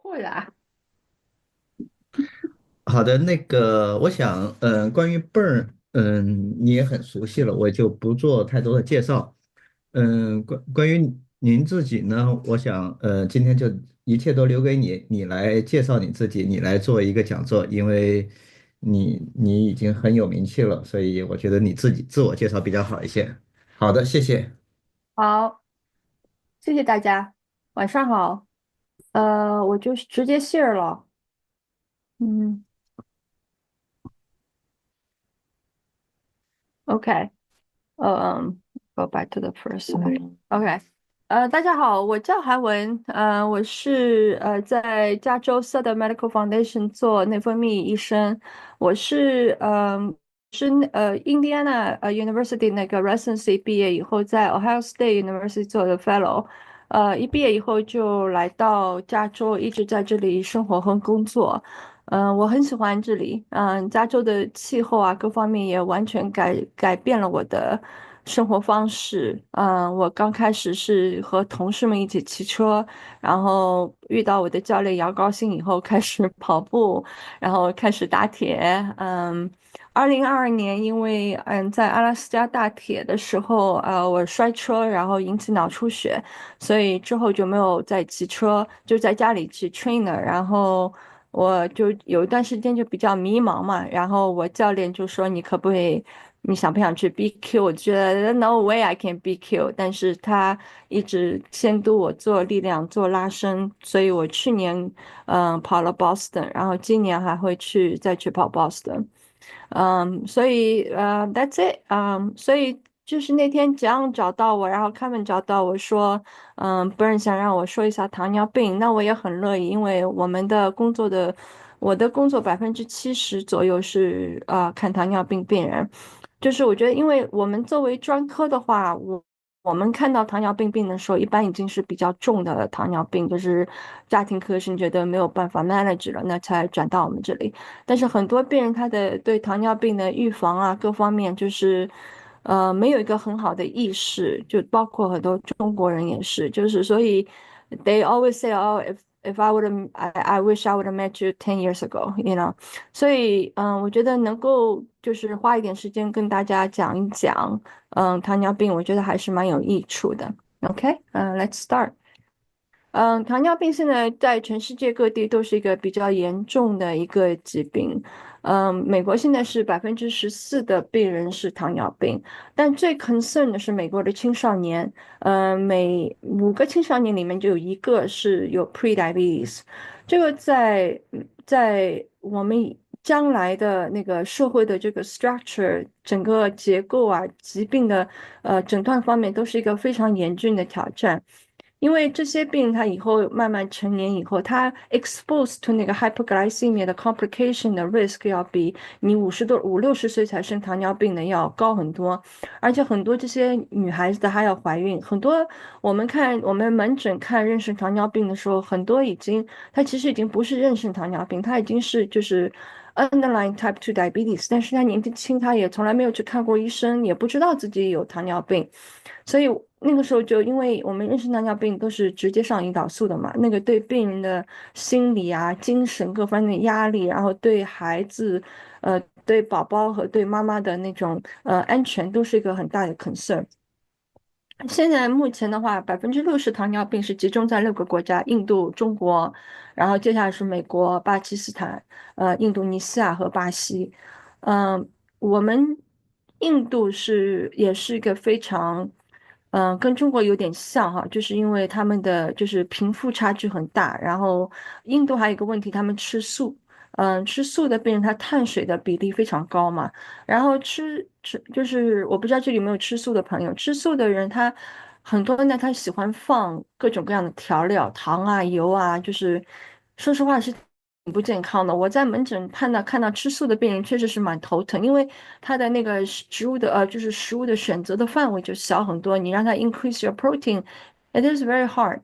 会的。好的，我想，关于 Burn，你也很熟悉了，我就不做太多的介绍。关于您自己呢，我想，今天就一切都留给你，你来介绍你自己，你来做一个讲座，因为你已经很有名气了，所以我觉得你自己自我介绍比较好一些。好的，谢谢。好，谢谢大家，晚上好。我就直接 share 了。嗯，OK，go back to the first slide。OK，大家好，我叫韩文，我是在加州 Southern Medical Foundation 做内分泌医生，我是印第安纳University 那个 residency 毕业以后，在 Ohio State University 做的 fellow，一毕业以后就来到加州，一直在这里生活和工作。我很喜欢这里，加州的气候啊，各方面也完全改变了我的生活方式。我刚开始是和同事们一起骑车，然后遇到我的教练姚高兴以后，开始跑步，然后开始打铁。2022年，因为在阿拉斯加大铁的时候，我摔车，然后引起脑出血，所以之后就没有再骑车，就在家里骑 trainer，然后我就有一段时间就比较迷茫嘛，然后我教练就说你可不可以，你想不想去 BQ？我觉得 no way I can BQ，但是他一直监督我做力量、做拉伸，所以我去年跑了 Boston，然后今年还会再去跑 Boston。所以that's it，所以就是那天蒋找到我，然后他们找到我说，不是想让我说一下糖尿病，那我也很乐意，因为我的工作70%左右是看糖尿病病人，就是我觉得，因为我们作为专科的话，我们看到糖尿病病的时候，一般已经是比较重的糖尿病，就是家庭科是觉得没有办法 manage 了，那才转到我们这里。但是很多病人他的对糖尿病的预防啊，各方面就是，没有一个很好的意识，就包括很多中国人也是，就是所以，they always say, oh, if I would have, I wish I would have met you 10 years ago, you know。所以，我觉得能够就是花一点时间跟大家讲一讲，糖尿病，我觉得还是蛮有益处的。OK，let's start。糖尿病现在在全世界各地都是一个比较严重的一个疾病。美国现在是14%的病人是糖尿病，但最 concern 的是美国的青少年。每5个青少年里面就有一个是有 pre-diabetes。这个在我们将来的那个社会的这个 structure 整个结构啊，疾病的诊断方面都是一个非常严峻的挑战。因为这些病，他以后慢慢成年以后，他 exposed to 那个 hyperglycemia 的 complication 的 risk 要比你50、60岁才生糖尿病的要高很多，而且很多这些女孩子的还要怀孕，很多我们门诊看妊娠糖尿病的时候，很多她其实已经不是妊娠糖尿病，她已经是就是 underlying type 2 diabetes，但是她年纪轻，她也从来没有去看过医生，也不知道自己有糖尿病。所以那个时候就因为我们妊娠糖尿病都是直接上胰岛素的嘛，那个对病人的心理啊、精神各方面的压力，然后对孩子、对宝宝和对妈妈的那种安全都是一个很大的 concern。现在目前的话，60%糖尿病是集中在6个国家：印度、中国，然后接下来是美国、巴基斯坦、印度尼西亚和巴西。嗯、我们印度也是一个非常，跟中国有点像哈，就是因为他们的就是贫富差距很大，然后印度还有一个问题，他们吃素。吃素的病人他碳水的比例非常高嘛，然后就是我不知道这里有没有吃素的朋友，吃素的人他很多呢，他喜欢放各种各样的调料，糖啊、油啊，就是说实话是挺不健康的。我在门诊看到吃素的病人确实是蛮头疼，因为他的那个就是食物的选择的范围就小很多，你让他 increase your protein，it is very hard。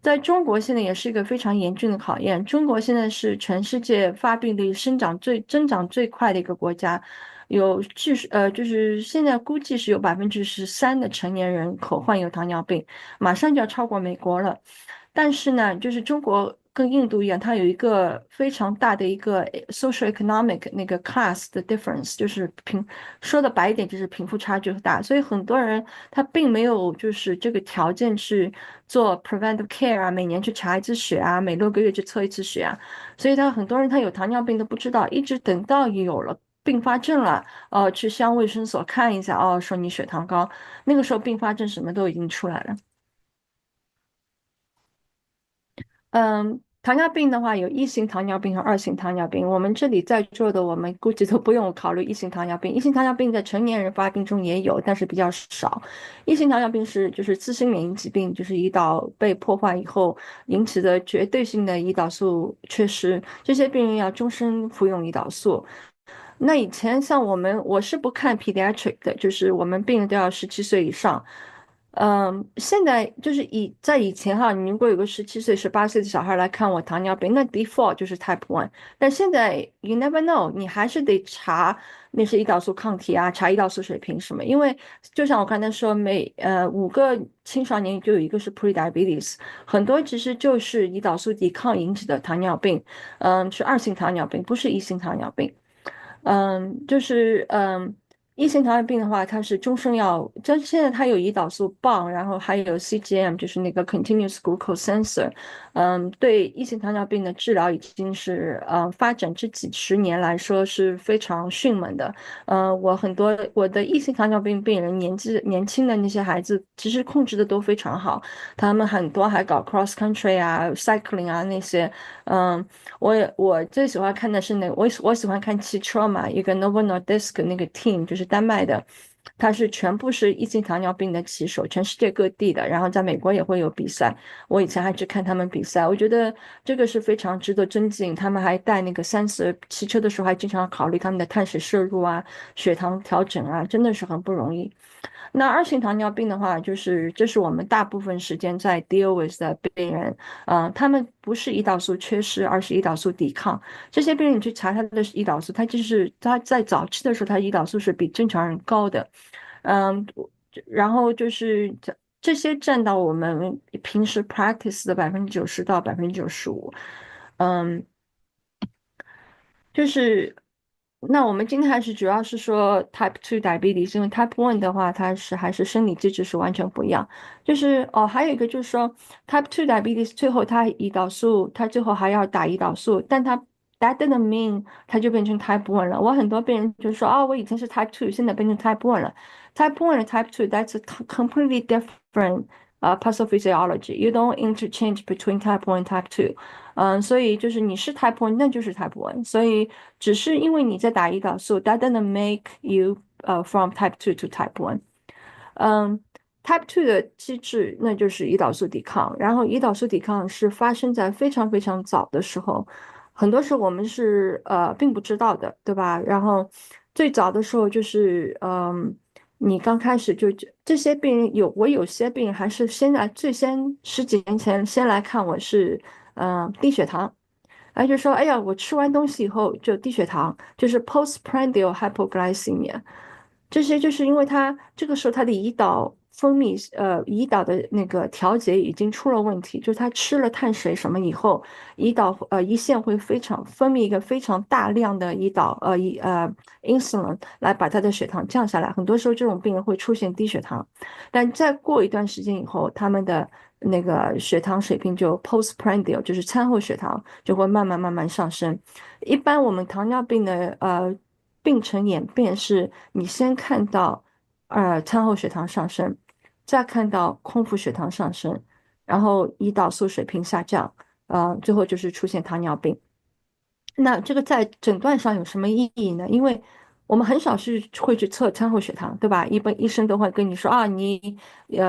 在中国现在也是一个非常严峻的考验。中国现在是全世界发病率增长最快的一个国家，就是现在估计是有13%的成年人口患有糖尿病，马上就要超过美国了。但是呢，就是中国跟印度一样，它有一个非常大的一个 social economic 那个 class 的 difference，就是说的白一点就是贫富差距很大，所以很多人他并没有就是这个条件去做 preventive care 啊，每年去查一次血啊，每6个月去测一次血啊，所以他很多人他有糖尿病都不知道，一直等到有了并发症了，去乡卫生所看一下，哦，说你血糖高，那个时候并发症什么都已经出来了。糖尿病的话，有一型糖尿病和二型糖尿病。我们这里在座的，我们估计都不用考虑一型糖尿病。一型糖尿病在成年人发病中也有，但是比较少。一型糖尿病是就是自身免疫疾病，就是胰岛被破坏以后引起的绝对性的胰岛素缺失，这些病人要终身服用胰岛素。那以前像我是不看 pediatric 的，就是我们病人都要17岁以上。现在就是在以前哈，你如果有个17岁、18岁的小孩来看我糖尿病，那 default 就是 Type One。但现在 you never know，你还是得查那些胰岛素抗体啊，查胰岛素水平什么。因为就像我刚才说，5个青少年就有一个是 prediabetes，很多其实就是胰岛素抵抗引起的糖尿病，是二型糖尿病，不是一型糖尿病。一型糖尿病的话，它是终身要，现在它有胰岛素棒，然后还有 CGM，就是那个 continuous glucose sensor。对一型糖尿病的治疗已经是发展这几十年来说是非常迅猛的。很多我的一型糖尿病病人年轻的那些孩子，其实控制的都非常好，他们很多还搞 cross country 啊、cycling 啊那些。嗯，我最喜欢看的是我喜欢看汽车嘛，一个 Novo Nordisk 那个 team 就是丹麦的，它是全部是一型糖尿病的骑手，全世界各地的，然后在美国也会有比赛。我以前还去看他们比赛，我觉得这个是非常值得尊敬。他们还带那个30骑车的时候，还经常考虑他们的碳水摄入啊、血糖调整啊，真的是很不容易。那二型糖尿病的话，就是这是我们大部分时间在 deal with 的病人，他们不是胰岛素缺失，而是胰岛素抵抗。这些病人你去查他的胰岛素，他在早期的时候，他胰岛素是比正常人高的，嗯，然后就是这些占到我们平时 practice 的90%到95%。嗯，就是那我们今天还是主要是说 Type Two diabetes，因为 Type One 的话，它还是生理机制是完全不一样。就是还有一个就是说 Type Two diabetes 最后它胰岛素，它最后还要打胰岛素，但它 that doesn't mean 它就变成 Type One 了。我很多病人就说我以前是 Type Two，现在变成 Type One 了。Type One 和 Type Two that's a completely different pathophysiology. You don't interchange between Type One and Type Two。所以就是你是 Type One，那就是 Type One。所以只是因为你在打胰岛素，that doesn't make you from Type Two to Type One。嗯，Type Two 的机制那就是胰岛素抵抗，然后胰岛素抵抗是发生在非常非常早的时候，很多时候我们是并不知道的，对吧？然后最早的时候就是你刚开始这些病人我有些病人还是最先10几年前先来看我是低血糖。然后就说，哎呀，我吃完东西以后就低血糖，就是 postprandial hypoglycemia。这些就是因为它这个时候它的胰岛分泌，胰岛的那个调节已经出了问题，就是他吃了碳水什么以后，胰腺会分泌一个非常大量的insulin 来把他的血糖降下来。很多时候这种病人会出现低血糖，但再过一段时间以后，他们的那个血糖水平就 postprandial，就是餐后血糖就会慢慢上升。一般我们糖尿病的病程演变是，你先看到餐后血糖上升，再看到空腹血糖上升，然后胰岛素水平下降，最后就是出现糖尿病。那这个在诊断上有什么意义呢？因为我们很少会去测餐后血糖，对吧？一般医生都会跟你说你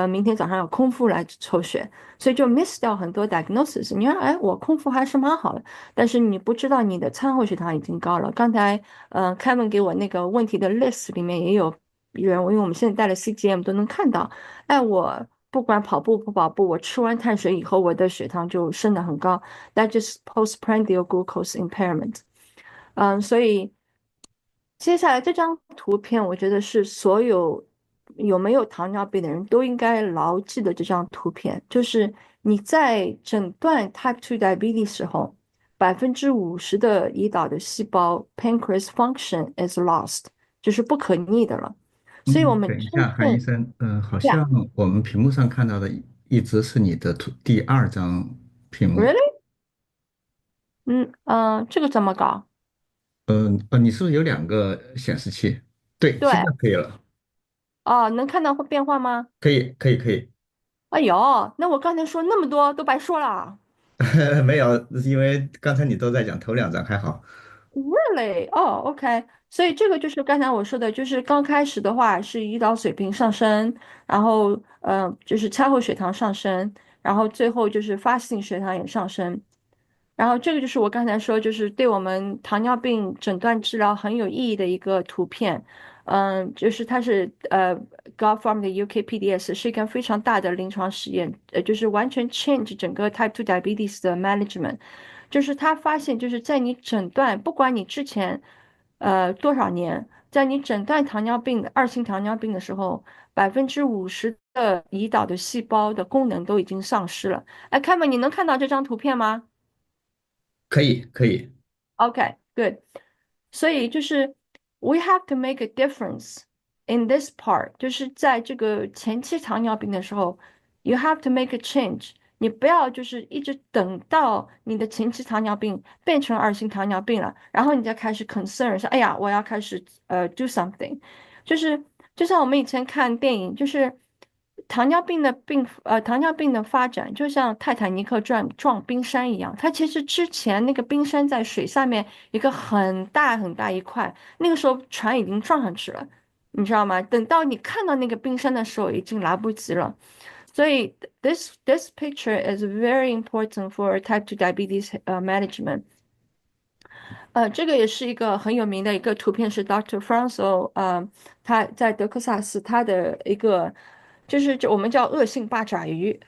明天早上要空腹来抽血，所以就 miss 掉很多 diagnosis。你说哎，我空腹还是蛮好的，但是你不知道你的餐后血糖已经高了。刚才Kevin 给我那个问题的 list 里面也有人，因为我们现在带了 CGM 都能看到，哎，我不管跑步不跑步，我吃完碳水以后，我的血糖就升得很高。That is postprandial glucose impairment。所以接下来这张图片，我觉得是所有有没有糖尿病的人都应该牢记的这张图片，就是你在诊断 Type 2 diabetes 时候，50%的胰岛的细胞 pancreas function is lost，就是不可逆的了。所以我嗯，们等一下，韩医真正生，好呀像我们屏幕上看到的一直是你的第二张屏幕。，really，这个怎么搞？你是不是有两个显示器？对，现对，在可以了，哦，能看到会变化吗？可以，可以，可以。哎呦，那我刚才说那么多都白说了。没有，因为刚才你都在讲头两张还好。Really？哦，OK，所以这个就是刚才我说的，就是刚开始的话是胰岛水平上升，然后就是餐后血糖上升，然后最后就是发性血糖也上升，然后这个就是我刚才说，就是对我们糖尿病诊断治疗很有意义的一个图片。就是它是GovPharm 的 UKPDS 是一个非常大的临床实验，就是完全 change 整个 Type 2 diabetes 的 management。就是他发现，就是在你诊断，不管你之前多少年，在你诊断糖尿病的二型糖尿病的时候，50%的胰岛的细胞的功能都已经丧失了。哎，Kevin，你能看到这张图片吗？可以，可以，OK，good。所以就是 we have to make a difference in this part，就是在这个前期糖尿病的时候，you have to make a change。你不要就是一直等到你的前期糖尿病变成二型糖尿病了，然后你再开始 concern 说，哎呀，我要开始do something。就是就像我们以前看电影，就是糖尿病的发展，就像泰坦尼克撞冰山一样，它其实之前那个冰山在水下面一个很大很大一块，那个时候船已经撞上去了，你知道吗？等到你看到那个冰山的时候，已经来不及了。所以 this picture is very important for type 2 diabetes management。这个也是一个很有名的一个图片，是 Dr. Franso，他在德克萨斯他的一个，就我们叫恶性八爪鱼，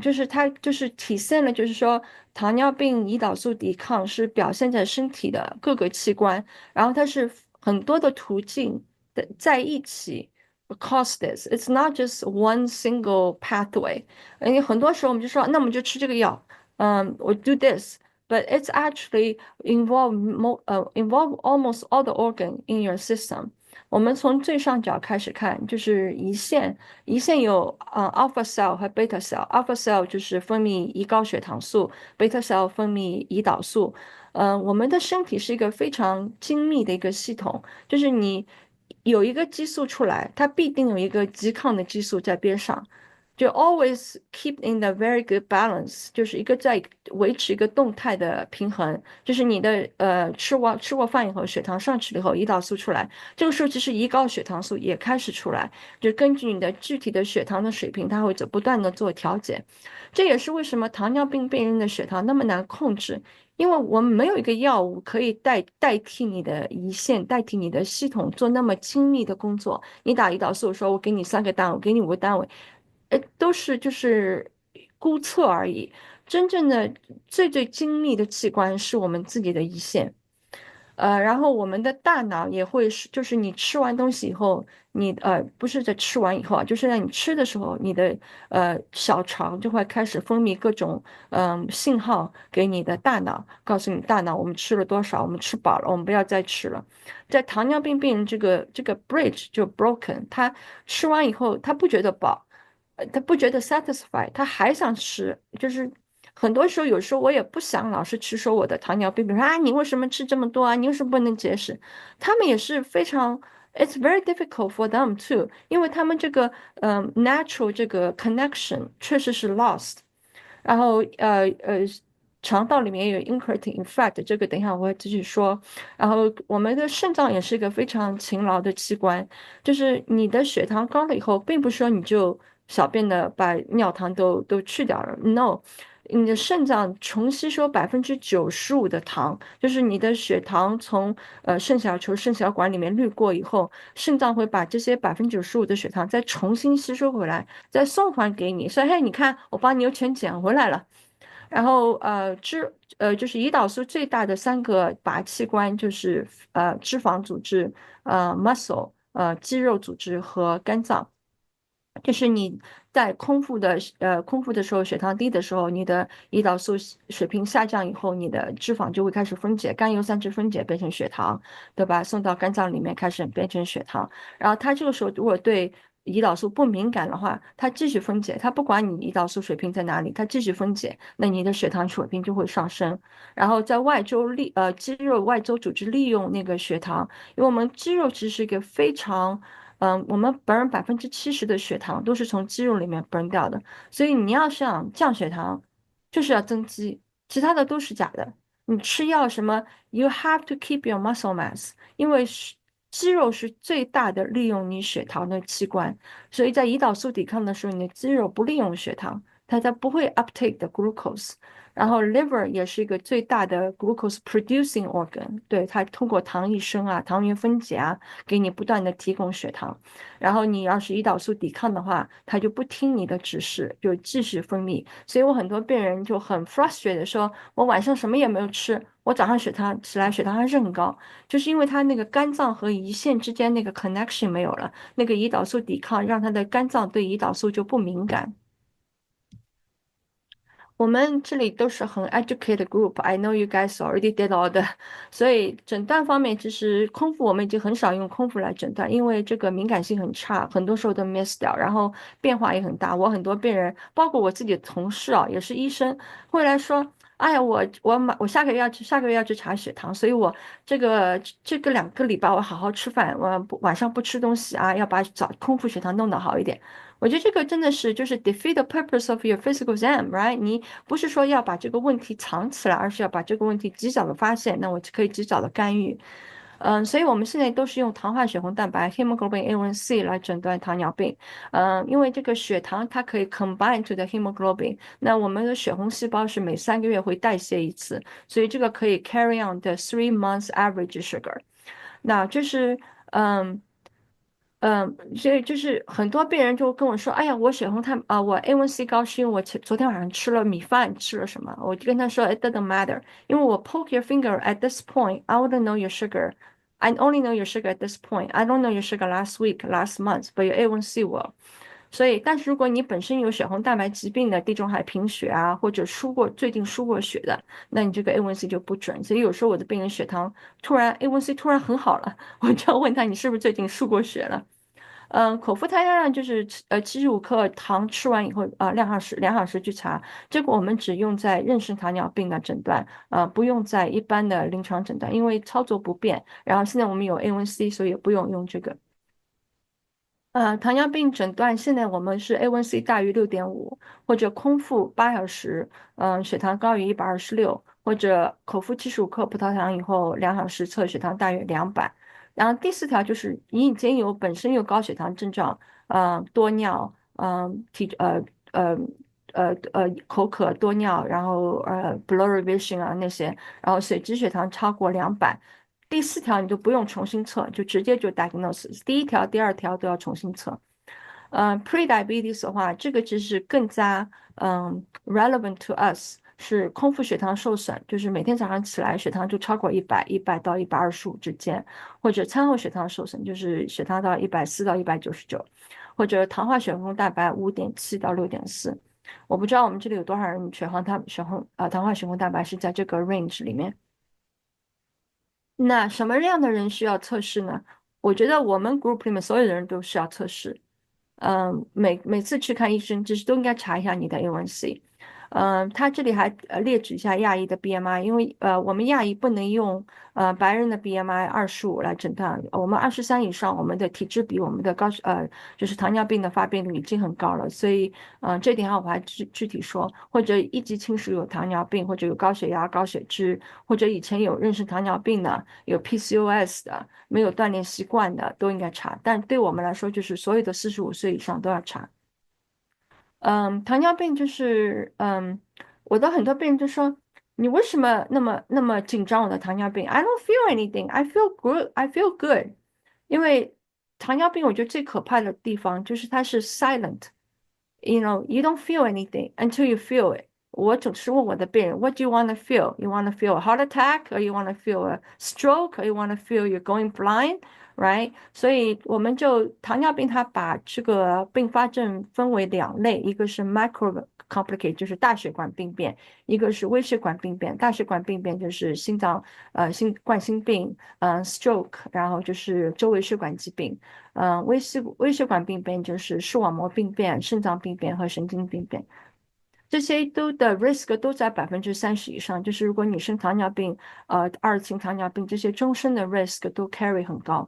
就是它就是体现了，就是说糖尿病胰岛素抵抗是表现在身体的各个器官，然后它是很多的途径的在一起 cause this，it's not just one single pathway。很多时候我们就说，那我们就吃这个药，我 do this。But it's actually involve almost all the organ in your system。我们从最上角开始看，就是胰腺，胰腺有alpha cell 和 beta cell。alpha cell 就是分泌胰高血糖素，beta cell 分泌胰岛素。我们的身体是一个非常精密的一个系统，就是你有一个激素出来，它必定有一个拮抗的激素在边上。就 always keep in the very good balance，就是一个在维持一个动态的平衡，就是你的吃过饭以后，血糖上去了以后，胰岛素出来，这个时候其实胰高血糖素也开始出来，就根据你的具体的血糖的水平，它会不断的做调节。这也是为什么糖尿病病人的血糖那么难控制，因为我们没有一个药物可以代替你的胰腺，代替你的系统做那么精密的工作。你打胰岛素，说我给你3个单位，我给你5个单位。都是就是估测而已。真正的最精密的器官是我们自己的胰腺。然后我们的大脑也会是，就是你吃完东西以后，你不是在吃完以后啊，就是在你吃的时候，你的小肠就会开始分泌各种信号给你的大脑，告诉你大脑我们吃了多少，我们吃饱了，我们不要再吃了。在糖尿病病人这个 bridge 就 broken，他吃完以后他不觉得饱，他不觉得 satisfy，他还想吃，就是很多时候，有时候我也不想老是去说我的糖尿病，比如说啊，你为什么吃这么多啊？你为什么不能节食？他们也是非常，it's very difficult for them too，因为他们这个natural 这个 connection 确实是 lost。然后肠道里面也有 incretin，in fact，这个等一下我会继续说。然后我们的肾脏也是一个非常勤劳的器官，就是你的血糖高了以后，并不是说你就小便的把尿糖都去掉了，no。你的肾脏重吸收95%的糖，就是你的血糖从肾小球、肾小管里面滤过以后，肾脏会把这些95%的血糖再重新吸收回来，再送还给你。所以，嘿，你看，我帮你又全捡回来了。然后就是胰岛素最大的3个靶器官就是脂肪组织、muscle 肌肉组织和肝脏。就是你在空腹的时候，血糖低的时候，你的胰岛素水平下降以后，你的脂肪就会开始分解，甘油三酯分解变成血糖，对吧？送到肝脏里面开始变成血糖。然后它这个时候如果对胰岛素不敏感的话，它继续分解，它不管你胰岛素水平在哪里，它继续分解，那你的血糖水平就会上升。然后在肌肉外周组织利用那个血糖，因为我们肌肉其实是一个非常我们70%的血糖都是从肌肉里面 burn 掉的，所以你要想降血糖，就是要增肌，其他的都是假的。你吃药什么，you have to keep your muscle mass，因为肌肉是最大的利用你血糖的器官，所以在胰岛素抵抗的时候，你的肌肉不利用血糖，它不会 uptake the glucose。然后 liver 也是一个最大的 glucose producing organ，对，它通过糖异生啊、糖原分解啊，给你不断的提供血糖。然后你要是胰岛素抵抗的话，它就不听你的指示，就继续分泌。所以我很多病人就很 frustrated 的说，我晚上什么也没有吃，我早上血糖起来血糖还是很高，就是因为他那个肝脏和胰腺之间那个 connection 没有了，那个胰岛素抵抗让他的肝脏对胰岛素就不敏感。我们这里都是很 educated group. I know you guys already did all the，所以诊断方面，其实空腹我们已经很少用空腹来诊断，因为这个敏感性很差，很多时候都 miss 掉，然后变化也很大。我很多病人，包括我自己的同事啊，也是医生，会来说。哎呀，我下个月要去查血糖，所以我这个2个礼拜我好好吃饭，晚上不吃东西啊，要把空腹血糖弄得好一点。我觉得这个真的是就是 defeat the purpose of your physical exam，right？你不是说要把这个问题藏起来，而是要把这个问题及早的发现，那我就可以及早的干预。所以我们现在都是用糖化血红蛋白 （hemoglobin A1C） 来诊断糖尿病。因为这个血糖它可以 combine to the hemoglobin，那我们的血红细胞是每3个月会代谢一次，所以这个可以 carry on the 3 months average sugar。那就是嗯。所以就是很多病人就跟我说：“哎呀，我血红蛋我 A1C 高是因为我昨天晚上吃了米饭，吃了什么？”我就跟他说：“It doesn't matter，因为我 poke your finger at this point, I wouldn't know your sugar. I only know your sugar at this point. I don't know your sugar last week, last month, but your A1C will。”所以，但是如果你本身有血红蛋白疾病的地中海贫血啊，或者最近输过血的，那你这个 A1C 就不准。所以有时候我的病人血糖突然 A1C 突然很好了，我就要问他你是不是最近输过血了？口服胎压就是75克糖吃完以后2小时去查，这个我们只用在妊娠糖尿病的诊断，不用在一般的临床诊断，因为操作不便。然后现在我们有 A1C，所以也不用用这个。糖尿病诊断现在我们是 A1C 大于6.5，或者空腹8小时，血糖高于126，或者口服75克葡萄糖以后2小时测血糖大于200。然后第四条就是你已经本身有高血糖症状，多尿，口渴多尿，然后blurry vision 啊那些，然后血脂血糖超过200。第四条你就不用重新测，就直接就 diagnosis。第一条、第二条都要重新测。pre-diabetes 的话，这个其实更加relevant to us，是空腹血糖受损，就是每天早上起来血糖就超过100，100到125之间，或者餐后血糖受损，就是血糖到140到199，或者糖化血红蛋白5.7到6.4。我不知道我们这里有多少人糖化血红蛋白是在这个 range 里面。那什么样的人需要测试呢？我觉得我们 group 里面所有的人都需要测试。每次去看医生，就是都应该查一下你的 A1C。他这里还列举一下亚裔的 BMI，因为我们亚裔不能用白人的 BMI 25来诊断，我们23以上，我们的体质比我们的就是糖尿病的发病率已经很高了，所以这点上我还具体说，或者一级亲属有糖尿病，或者有高血压、高血脂，或者以前有妊娠糖尿病的，有 PCOS 的。没有锻炼习惯的都应该查，但对我们来说，就是所有的45岁以上都要查。糖尿病就是我的很多病人就说，你为什么那么紧张我的糖尿病？I don't feel anything, I feel good, I feel good。因为糖尿病我觉得最可怕的地方就是它是 silent，you know, you don't feel anything until you feel it。我总是问我的病人，What do you want to feel? You want to feel a heart attack, or you want to feel a stroke, or you want to feel you're going blind, ，right？所以我们就糖尿病，它把这个并发症分为两类，一个是 micro complicate，就是大血管病变，一个是微血管病变。大血管病变就是冠心病，stroke，然后就是周围血管疾病，微血管病变就是视网膜病变、肾脏病变和神经病变。这些都的 risk 都在30%以上，就是如果你生糖尿病，二型糖尿病这些终身的 risk 都 carry 很高。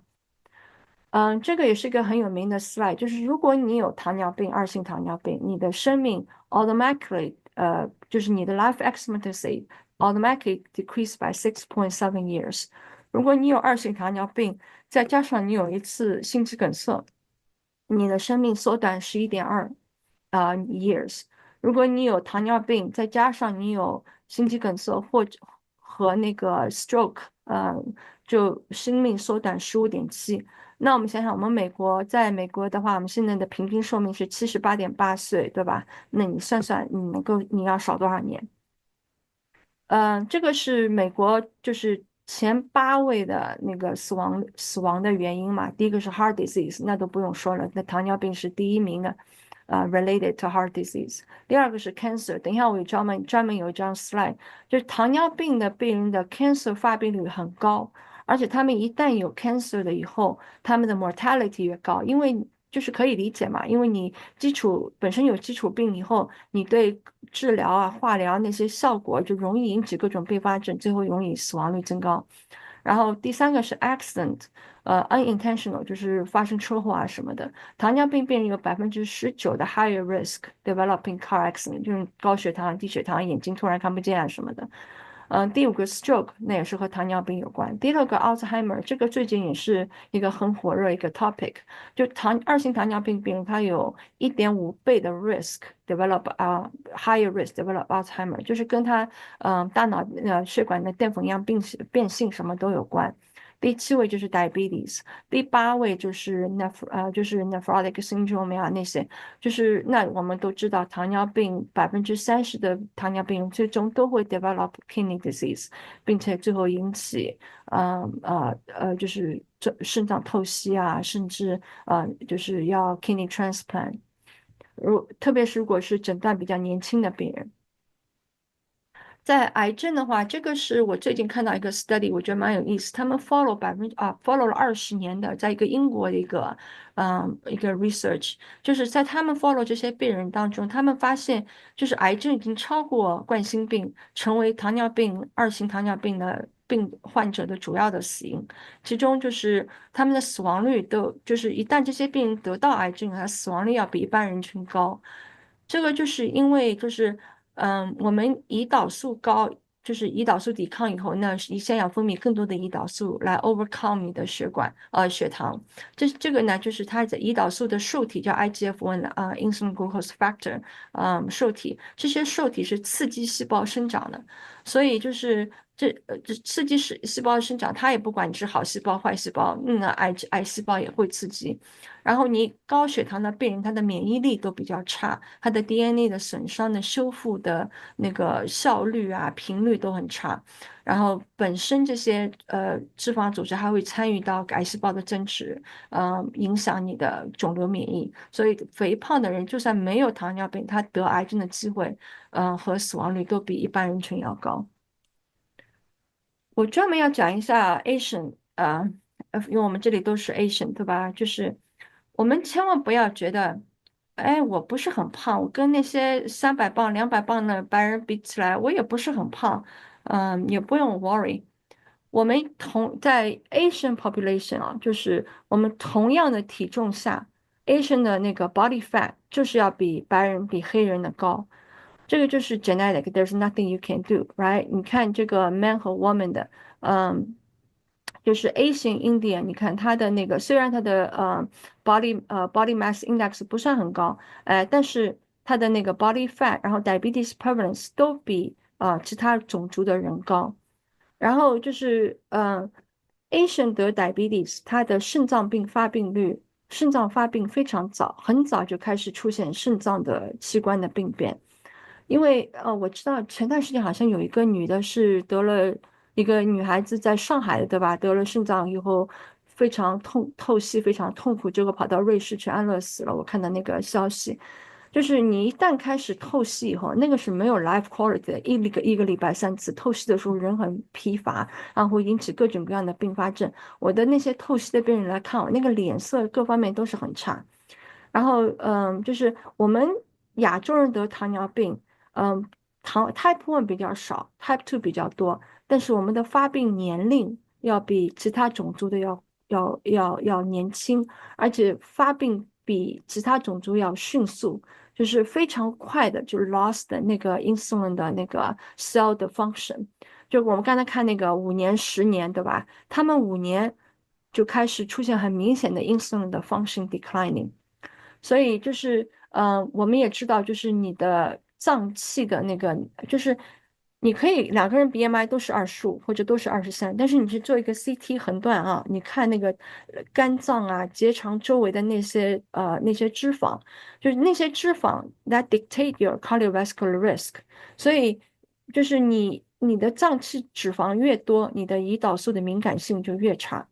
这个也是一个很有名的 slide，就是如果你有糖尿病，二型糖尿病，你的生命 automatically，就是你的 life expectancy automatically decrease by 6.7 years。如果你有二型糖尿病，再加上你有一次心肌梗塞，你的生命缩短11.2years。如果你有糖尿病，再加上你有心肌梗塞或者和那个 stroke，就生命缩短15.7。那我们想想，我们在美国的话，我们现在的平均寿命是78.8岁，对吧？那你算算，你要少多少年？这个是美国就是前8位的那个死亡的原因嘛。第一个是 heart disease，那都不用说了，那糖尿病是第一名的related to heart disease。第二个是 cancer，等一下我有专门有一张 slide，就是糖尿病的病人的 cancer 发病率很高，而且他们一旦有 cancer 了以后，他们的 mortality 越高，因为就是可以理解嘛，因为你本身有基础病以后，你对治疗啊、化疗那些效果就容易引起各种并发症，最后容易死亡率增高。然后第三个是 accident，unintentional，就是发生车祸啊什么的。糖尿病病人有19%的 higher risk developing car accident，就是高血糖、低血糖、眼睛突然看不见啊什么的。第五个 stroke，那也是和糖尿病有关。第六个 Alzheimer，这个最近也是一个很火热一个 topic，就二型糖尿病病人他有1.5倍的 risk develop higher risk develop Alzheimer，就是跟他大脑血管的淀粉样变性什么都有关。第7位就是 diabetes，第8位就是就是 nephrotic syndrome 呀那些，就是那我们都知道糖尿病30%的糖尿病人最终都会 develop kidney disease，并且最后引起就是这肾脏透析啊，甚至就是要 kidney transplant。特别是如果是诊断比较年轻的病人。在癌症的话，这个是我最近看到一个 study，我觉得蛮有意思。他们 follow 了20年的，在一个英国的一个 research，就是在他们 follow 这些病人当中，他们发现就是癌症已经超过冠心病，成为二型糖尿病的患者的主要的死因。其中就是他们的死亡率就是一旦这些病人得到癌症，他死亡率要比一般人群高。这个就是因为我们胰岛素高，就是胰岛素抵抗以后，那胰腺要分泌更多的胰岛素来 overcome 你的血糖。这个呢，就是它的胰岛素的受体叫 IGF-1insulin glucose factor，受体，这些受体是刺激细胞生长的，所以就是这刺激细胞生长，它也不管你是好细胞坏细胞，那癌细胞也会刺激。然后你高血糖的病人，他的免疫力都比较差，他的 DNA 的损伤的修复的那个效率啊、频率都很差。然后本身这些脂肪组织还会参与到癌细胞的增殖，影响你的肿瘤免疫。所以肥胖的人就算没有糖尿病，他得癌症的机会，和死亡率都比一般人群要高。我专门要讲一下 Asian，因为我们这里都是 Asian，对吧？就是我们千万不要觉得，哎，我不是很胖，我跟那些300磅、200磅的白人比起来，我也不是很胖，也不用 worry。我们在 Asian population 啊，就是我们同样的体重下，Asian 的那个 body fat 就是要比白人、比黑人的高。这个就是 genetic，there's nothing you can do，right？你看这个 man 和 woman 的，嗯，就是 A 型 Indian，你看他的那个虽然他的body mass index 不算很高，但是他的那个 body fat，然后 diabetes prevalence 都比其他种族的人高。然后就是Asian 得 diabetes，它的肾脏发病非常早，很早就开始出现肾脏的器官的病变。因为我知道前段时间好像有一个女孩子在上海的，对吧？得了肾脏以后非常透析，非常痛苦，结果跑到瑞士去安乐死了。我看到那个消息，就是你一旦开始透析以后，那个是没有 life quality 的，一个礼拜3次透析的时候，人很疲乏，然后会引起各种各样的并发症。我的那些透析的病人来看我，那个脸色各方面都是很差。然后，就是我们亚洲人得糖尿病，嗯，Type 1比较少，Type 2比较多，但是我们的发病年龄要比其他种族的要年轻，而且发病比其他种族要迅速，就是非常快的，就 lost 的那个 insulin 的那个 cell 的 function。就我们刚才看那个5年、10年，对吧？他们5年就开始出现很明显的 insulin 的 function declining。所以就是，我们也知道，就是你的脏器的那个，就是你可以两个人 BMI 都是25或者都是23，但是你去做一个 CT 横断啊，你看那个肝脏啊、结肠周围的那些脂肪，就是那些脂肪 that dictate your cardiovascular risk，所以就是你的脏器脂肪越多，你的胰岛素的敏感性就越差。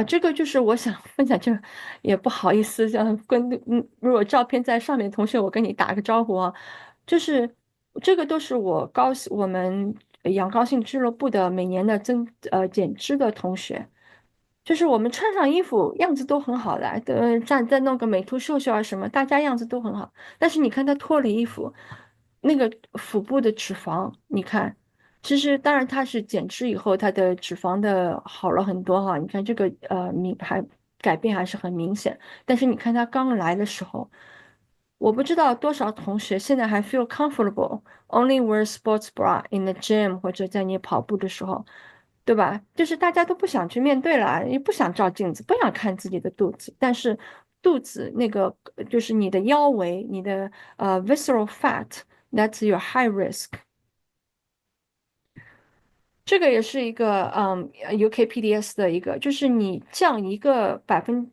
这个就是我想分享，这也不好意思，如果照片在上面，同学我跟你打个招呼啊，就是这个都是我们养高兴俱乐部的每年的减脂的同学，就是我们穿上衣服样子都很好的，再弄个美图秀秀啊什么，大家样子都很好。但是你看他脱了衣服，那个腹部的脂肪，你看，其实当然他是减脂以后，他的脂肪的好了很多哈。你看这个改变还是很明显。但是你看他刚来的时候，我不知道多少同学现在还 feel comfortable only wear sports bra in the gym 或者在你跑步的时候。对吧？就是大家都不想去面对了，也不想照镜子，不想看自己的肚子，但是肚子那个就是你的腰围，你的visceral fat，that's your high risk。这个也是一个UKPDS 的一个，就是你降一个百分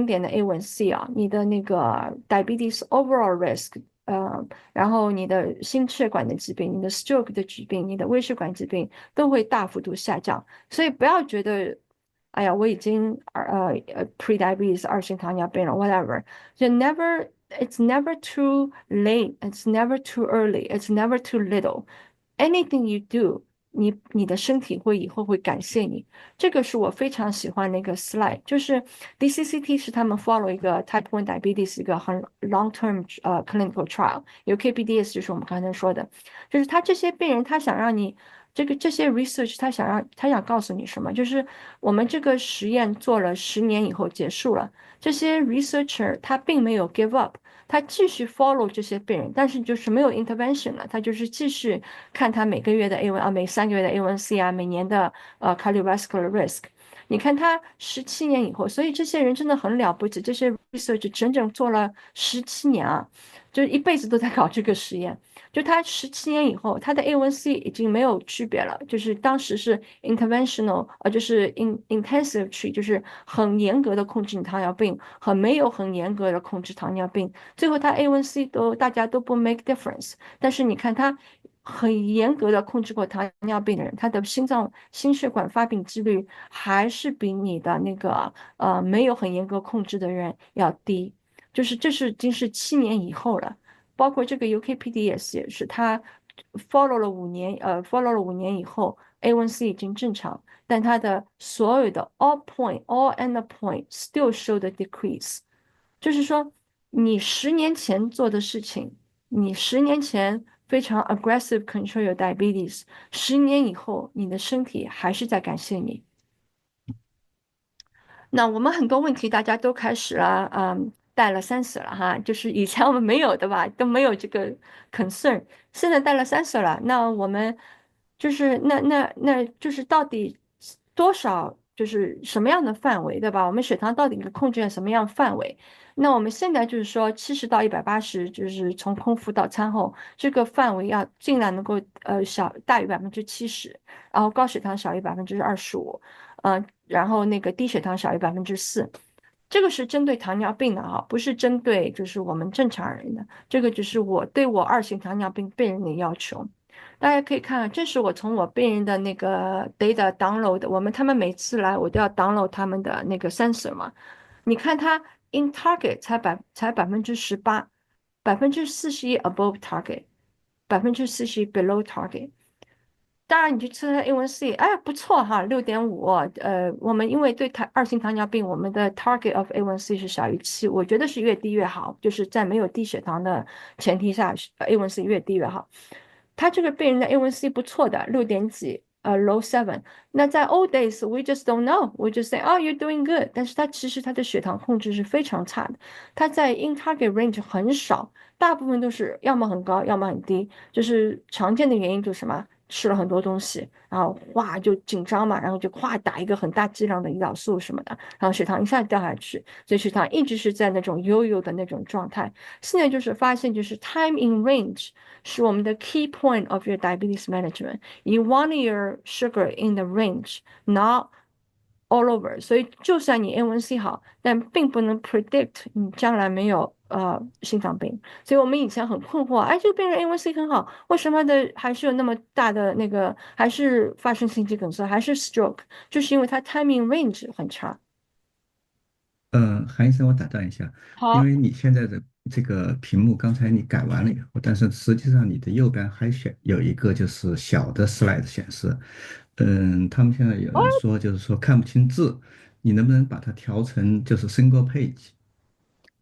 点的 A1C 啊，你的那个 diabetes overall risk，然后你的心血管的疾病、你的 stroke 的疾病、你的微血管疾病都会大幅度下降。所以不要觉得，哎呀，我已经pre-diabetes 二型糖尿病了，whatever，就 it's never too late, it's never too early, it's never too little. Anything you do，你的身体以后会感谢你。这个是我非常喜欢的一个 slide，就是 DCCT 是他们 follow 一个 Type 1 diabetes 一个很 long term clinical trial，有 KPDS 就是我们刚才说的，就是他这些病人他想让你。这些 research，他想告诉你什么？就是我们这个实验做了10年以后结束了，这些 researcher 他并没有 give up，他继续 follow 这些病人，但是就是没有 intervention 了，他就是继续看他每个月的 A1每3个月的 A1C 啊，每年的cardiovascular risk。你看他17年以后，所以这些人真的很了不起，这些 research 整整做了17年啊，就是一辈子都在搞这个实验。就他17年以后，他的 A1C 已经没有区别了，就是当时是 interventional，就是 intensive treat，就是很严格的控制你糖尿病，和没有很严格的控制糖尿病。最后他 A1C 大家都不 make difference，但是你看他很严格的控制过糖尿病的人，他的心血管发病几率还是比你的那个没有很严格控制的人要低。就是这已经是7年以后了，包括这个 UKPD 也是，他 follow 了五年以后，A1C 已经正常，但他的所有的 all endpoint still show the decrease。就是说，你10年前做的事情，你10年前非常 aggressive control your diabetes，10年以后，你的身体还是在感谢你。那我们很多问题大家都开始了，带了30了哈，就是以前我们没有的吧，都没有这个 concern，现在带了30了，那我们就是那就是到底多少，就是什么样的范围，对吧？我们血糖到底能控制在什么样范围？那我们现在就是说70到180，就是从空腹到餐后这个范围要尽量能够大于70%，然后高血糖小于25%。然后那个低血糖小于4%，这个是针对糖尿病的哈，不是针对就是我们正常人的，这个只是我对我二型糖尿病病人的要求。大家可以看看，这是我从我病人的那个 data download 的。他们每次来，我都要 download 他们的那个 sensor 嘛。你看它 in target 才18%，41% above target，41% below target。当然，你去测它 A1C，哎，不错哈，6.5。我们因为对二型糖尿病，我们的 target of A1C 是小于7，我觉得是越低越好，就是在没有低血糖的前提下，A1C 越低越好。他这个病人的 A1C 不错的，6点几，low 7。那在 old days，we just don't know，we just say oh you're doing good，但是其实他的血糖控制是非常差的，他在 in target range 很少，大部分都是要么很高，要么很低，就是常见的原因就是什么？吃了很多东西，然后哗就紧张嘛，然后就哗打一个很大剂量的胰岛素什么的，然后血糖一下掉下去，所以血糖一直是在那种悠悠的那种状态。现在就是发现，就是 time in range 是我们的 key point of your diabetes management. You want your sugar in the range, not all over。所以就算你 A1C 好，但并不能 predict 你将来没有心脏病。所以我们以前很困惑，哎，这个病人 A1C 很好，为什么的还是有那么大的那个，还是发生心肌梗塞，还是 stroke，就是因为它 timing range 很差。韩医生，我打断一下，因好，为你现在的这个屏幕刚才你改完了以后，但是实际上你的右边还有一个就是小的 slide 显示。他们现在有人说就是说看不清字，你能不能把它调成就是 single page？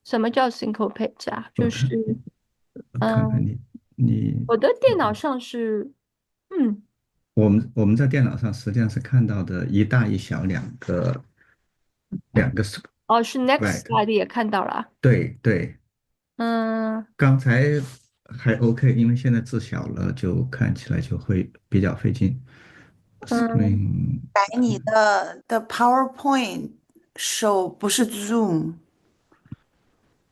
什么叫 syncopate 啊？我看就是嗯，看看你我的电脑上是嗯。我们在电脑上实际上是看到的一大一小两个 哦，是 Next slide。Slide 也看到了。对对，嗯刚才还 OK，因为现在字小了，就看起来就会比较费劲。嗯，Screen 改你的 PowerPoint 手不是 Zoom，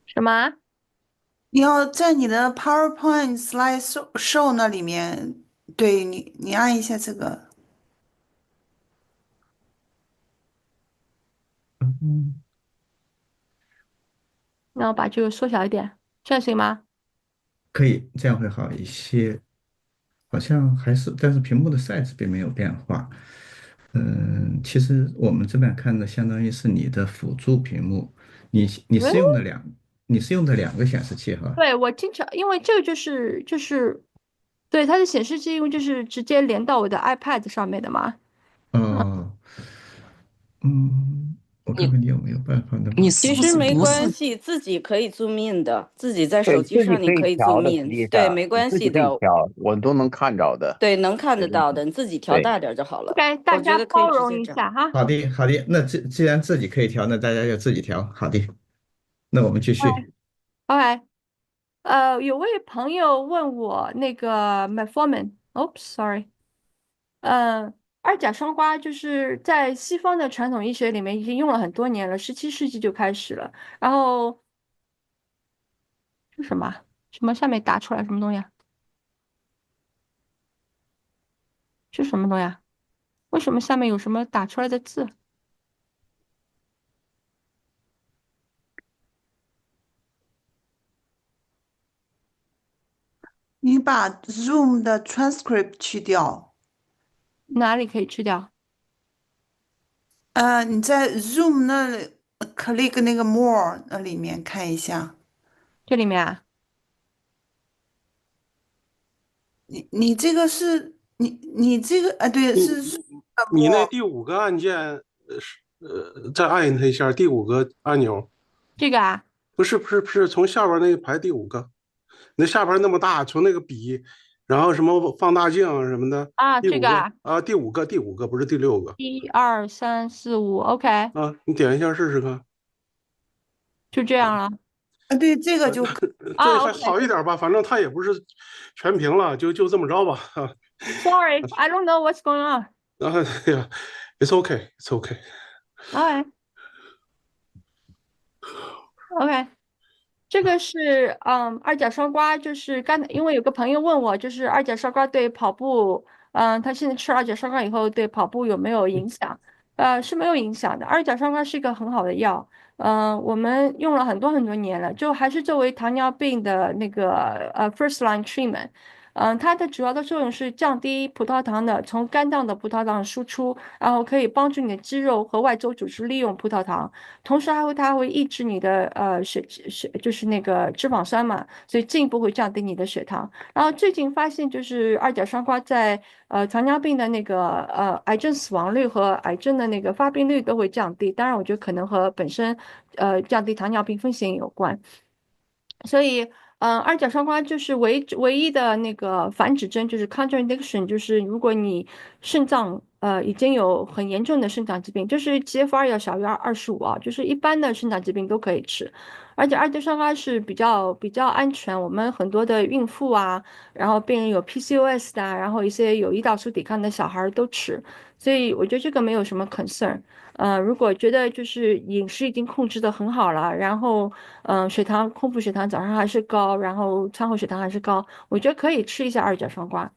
什么啊？你要在你的 PowerPoint Slide Show 那里面，对你按一下这个。嗯那我把这个缩小一点，这样行吗？可以，这样会好一些。好像还是，但是屏幕的 size 并没有变化。其实我们这边看的相当于是你的辅助屏幕，你是用的嗯，两个显示器哈。对，我经常，因为这个对它的显示器，因为就是直接连到我的 iPad 上面的嘛。哦，我看你看你有没有办法能把你屏幕其实没变大。关系，自己可以 zoom in 的，自己在手对，机自己可以上你可以 调 zoom 的，实 in，对，际上没你自己可以关系的，调，我都能看着的，对，能看没问题。得到的，你自己调对，大点儿就好了。OK，大我觉家得可以包容直接这样。一下哈。好的，好的。那既然自己可以调，那大家就自己调。好的，那我们继续。OK，有位朋友问我那个 metformin，oops，sorry。二甲双胍就是在西方的传统医学里面已经用了很多年了，17世纪就开始了。然后是什么啊？什么下面打出来什么东西啊？是什么东西啊？为什么下面有什么打出来的字？你把 Zoom 的 transcript 去掉，哪里可以去掉？你在 Zoom 那里click 那个 More 那里面看一下。这里面啊？你这个是你这个对你是 Zoom 的 你那 More。第五个按键，再按它一下，第五个按钮，这个啊？不是，从下边那一排第五个，那下边那么大，从那个笔，然后什么放大镜什么的，啊，第五个这个啊，啊，第五个不是第六个1、2、3、4、5，OK，啊，你点一下试试看，就这样了。对，这个就可。这啊还好一点吧，反正它也不是全屏了，就这么着吧啊，OK，Sorry，I don't know what's going on。啊，哎呀，it's okay，it's okay。OK，OK，这个是二甲双胍，就是刚才因为有个朋友问我，就是二甲双胍对跑步，他现在吃二甲双胍以后对跑步有没有影响？是没有影响的。二甲双胍是一个很好的药，我们用了很多很多年了，就还是作为糖尿病的那个first line treatment。它的主要的作用是降低葡萄糖的从肝脏的葡萄糖输出，然后可以帮助你的肌肉和外周组织利用葡萄糖，同时它还会抑制你的就是那个脂肪酸嘛，所以进一步会降低你的血糖。然后最近发现就是二甲双胍在糖尿病的那个癌症死亡率和癌症的那个发病率都会降低，当然我觉得可能和本身降低糖尿病风险有关。所以，二甲双胍就是唯一的那个反指针，就是 contraindication，就是如果你肾脏已经有很严重的肾脏疾病，就是 GFR 要小于25啊，就是一般的肾脏疾病都可以吃，而且二甲双胍是比较安全，我们很多的孕妇啊，然后病人有 PCOS 的啊然后一些有胰岛素抵抗的小孩儿都吃，所以我觉得这个没有什么 concern。如果觉得就是饮食已经控制的很好了，然后血糖空腹血糖早上还是高，然后餐后血糖还是高，我觉得可以吃一下二甲双胍。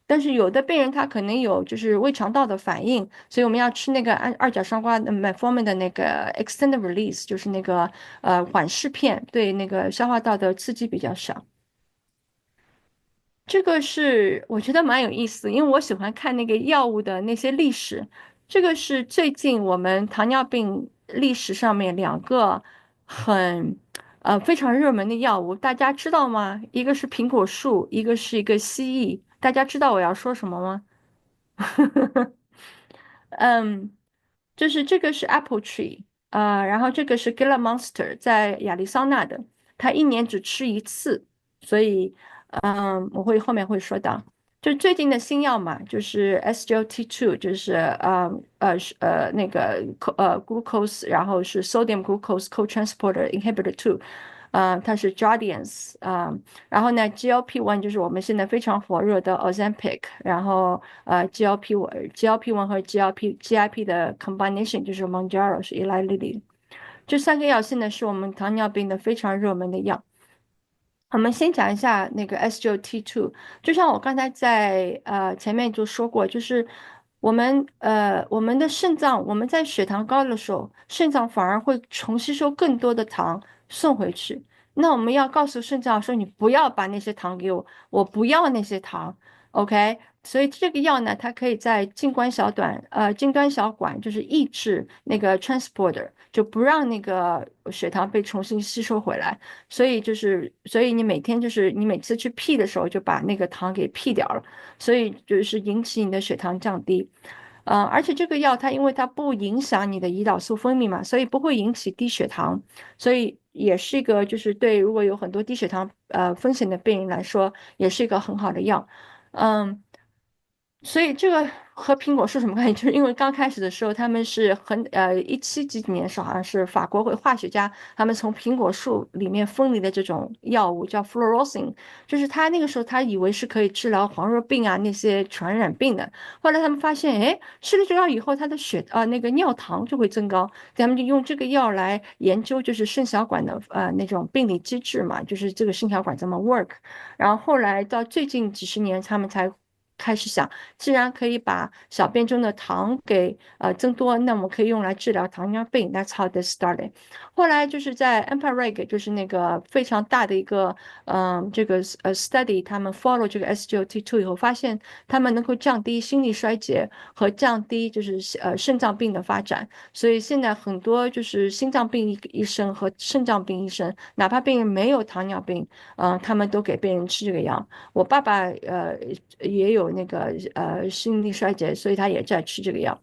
但是有的病人他可能有就是胃肠道的反应，所以我们要吃那个二甲双胍的 metformin 的那个 extended release，就是那个缓释片，对那个消化道的刺激比较小。这个是我觉得蛮有意思，因为我喜欢看那个药物的那些历史。这个是最近我们糖尿病历史上面两个很非常热门的药物，大家知道吗？一个是苹果树，一个是一个蜥蜴。大家知道我要说什么吗？嗯，就是这个是 Apple Tree，然后这个是 Gila Monster，在亚利桑那的，它一年只吃一次，所以我会后面会说到，就最近的新药嘛，就是 SGLT2，就是那个glucose，然后是 sodium glucose cotransporter inhibitor two，它是 Jardiance，然后呢，GLP-1就是我们现在非常火热的 Ozempic，然后GLP-1和 GIP 的 combination 就是 Mounjaro 是 Eli Lilly，这三个药现在是我们糖尿病的非常热门的药。我们先讲一下那个 SGLT2，就像我刚才在前面就说过，就是我们的肾脏，我们在血糖高的时候，肾脏反而会重吸收更多的糖送回去。那我们要告诉肾脏说，你不要把那些糖给我，我不要那些糖，OK？所以这个药呢，它可以在近端小管，就是抑制那个 transporter，就不让那个血糖被重新吸收回来。所以你每天就是你每次去屁的时候就把那个糖给屁掉了，所以就是引起你的血糖降低。而且这个药它因为它不影响你的胰岛素分泌嘛，所以不会引起低血糖，所以也是一个就是对如果有很多低血糖风险的病人来说，也是一个很好的药。嗯，所以这个和苹果树什么关系？就是因为刚开始的时候，他们是17几年的时候，好像是法国会化学家他们从苹果树里面分离的这种药物叫 fluorosin，就是他那个时候他以为是可以治疗黄热病啊那些传染病的，后来他们发现，哎，吃了这个药以后，他的那个尿糖就会增高，他们就用这个药来研究就是肾小管的那种病理机制嘛，就是这个肾小管怎么 work，然后后来到最近几十年，他们才开始想，既然可以把小便中的糖给增多，那么可以用来治疗糖尿病。That's how this started。后来就是在 EMPA-REG，就是那个非常大的一个这个study，他们 follow 这个 SGLT2 以后，发现他们能够降低心力衰竭和降低就是肾脏病的发展。所以现在很多就是心脏病医生和肾脏病医生，哪怕病人没有糖尿病，他们都给病人吃这个药。我爸爸也有那个心力衰竭，所以他也在吃这个药。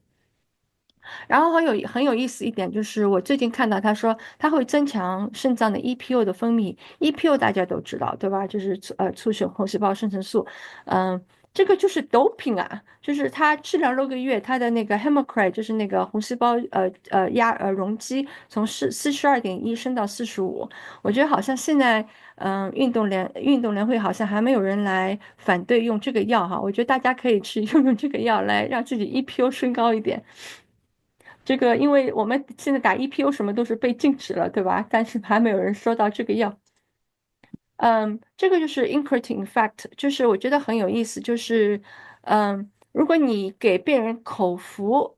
然后很有意思一点就是，我最近看到他说他会增强肾脏的 EPO 的分泌，EPO 大家都知道对吧？就是促血红细胞生成素，嗯。这个就是 doping 啊，就是他治疗6个月，他的那个 hematocrit 就是那个红细胞容积从42.1升到45，我觉得好像现在运动联会好像还没有人来反对用这个药哈，我觉得大家可以去用这个药来让自己 EPO 升高一点。这个因为我们现在打 EPO 什么都是被禁止了，对吧？但是还没有人说到这个药。这个就是 incretin effect，就是我觉得很有意思，如果你给病人口服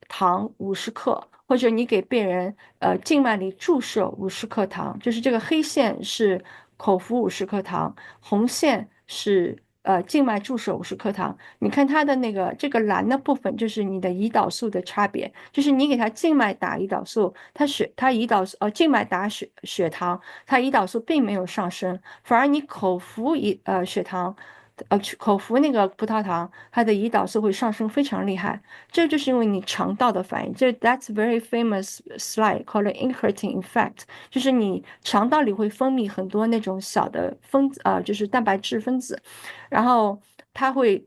糖50克，或者你给病人静脉里注射50克糖，就是这个黑线是口服50克糖，红线是静脉注射50克糖。你看它的那个这个蓝的部分就是你的胰岛素的差别，就是你给它静脉打胰岛素，它胰岛素静脉打血糖，它胰岛素并没有上升，反而你口服血糖。口服那个葡萄糖，它的胰岛素会上升非常厉害，这就是因为你肠道的反应。That's very famous slide called incretin effect，就是你肠道里会分泌很多那种小的就是蛋白质分子，然后它会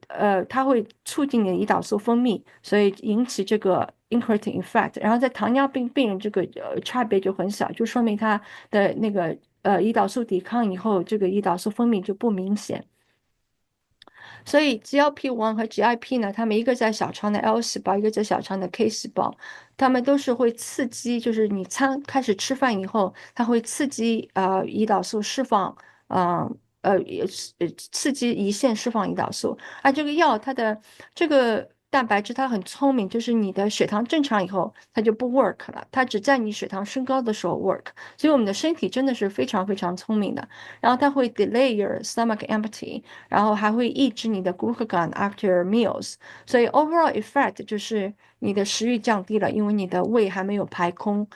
促进你的胰岛素分泌，所以引起这个 incretin effect。然后在糖尿病病人这个差别就很小，就说明他的那个胰岛素抵抗以后，这个胰岛素分泌就不明显。所以 GLP-1和 GIP 呢，它们一个在小肠的 L 细胞，一个在小肠的 K 细胞，它们都是会刺激，就是你开始吃饭以后，它会刺激胰岛素释放，也是刺激胰腺释放胰岛素。而这个药它的这个蛋白质它很聪明，就是你的血糖正常以后，它就不 work 了，它只在你血糖升高的时候 work。所以我们的身体真的是非常非常聪明的。然后它会 delay your stomach empty。然后还会抑制你的 glucagon after meals，所以 overall effect 就是你的食欲降低了，因为你的胃还没有排空，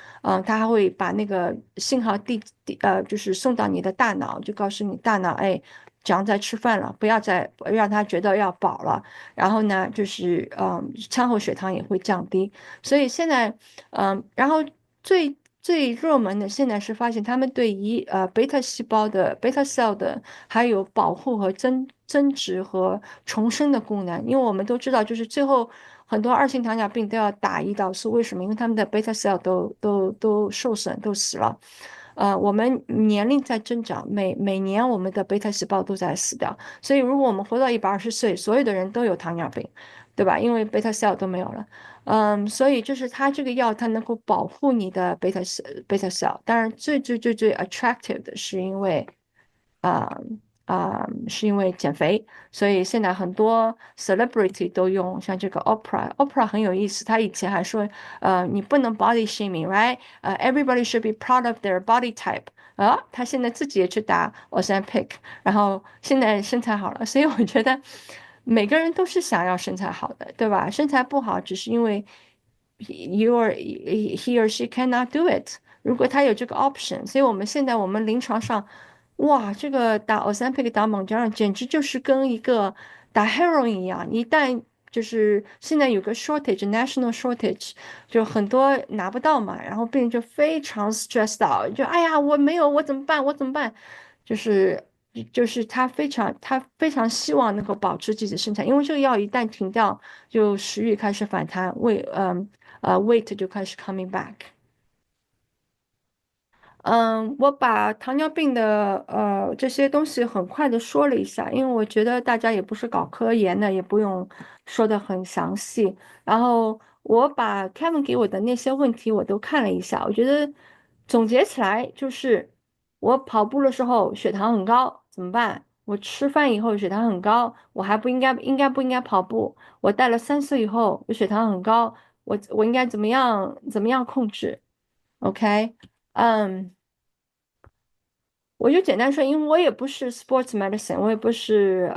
它还会把那个信号就是送到你的大脑，就告诉你大脑，哎，长在吃饭了，不要再让他觉得要饱了。然后呢，就是餐后血糖也会降低，所以现在然后最热门的现在是发现他们对贝塔细胞的贝塔 cell 的还有保护和增殖和重生的功能，因为我们都知道，就是最后很多二型糖尿病都要打胰岛素，为什么？因为他们的贝塔 cell 都受损，都死了。我们年龄在增长，每年我们的贝塔细胞都在死掉，所以如果我们活到120岁，所有的人都有糖尿病，对吧？因为贝塔 cell 都没有了。所以就是它这个药，它能够保护你的贝塔 cell。当然，最 attractive 的是因为，啊、是因为减肥。所以现在很多 celebrity 都用，像这个 Oprah 很有意思。他以前还说，你不能 body shaming，right？everybody should be proud of their body type。他现在自己也去打 Ozempic，然后现在身材好了，所以我觉得每个人都是想要身材好的，对吧？身材不好只是因为 he or she cannot do it。如果他有这个 option，所以我们临床上，哇，这个打 Ozempic 打猛胶简直就是跟一个打 heroin 一样。一旦就是现在有个 shortage，national shortage，就很多拿不到嘛，然后病人就非常 stressed out，就哎呀，我没有，我怎么办？我怎么办？就是就是他非常希望能够保持自己的身材，因为这个药一旦停掉，就食欲开始反弹，weight 就开始 coming back。我把糖尿病的这些东西很快的说了一下，因为我觉得大家也不是搞科研的，也不用说的很详细。然后我把 Kevin 给我的那些问题我都看了一下，我觉得总结起来就是，我跑步的时候血糖很高怎么办？我吃饭以后血糖很高，我还不应该不应该跑步？我带了3岁以后我血糖很高，我应该怎么样控制？OK。嗯，我就简单说，因为我也不是 sports medicine，我也不是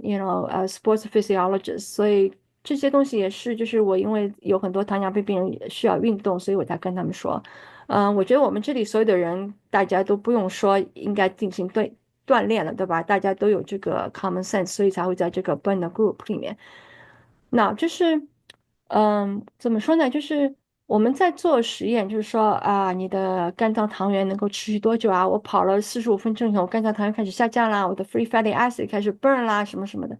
sports physiologist，所以这些东西也是就是我因为有很多糖尿病病人也需要运动，所以我才跟他们说。我觉得我们这里所有的人大家都不用说应该进行锻炼了，对吧？大家都有这个 common sense，所以才会在这个 burn 的 group 里面。那就是，怎么说呢？就是我们在做实验，就是说你的肝脏糖原能够持续多久啊？我跑了45分钟以后，肝脏糖原开始下降啦，我的 free fatty acid 开始 burn 啦，什么什么的。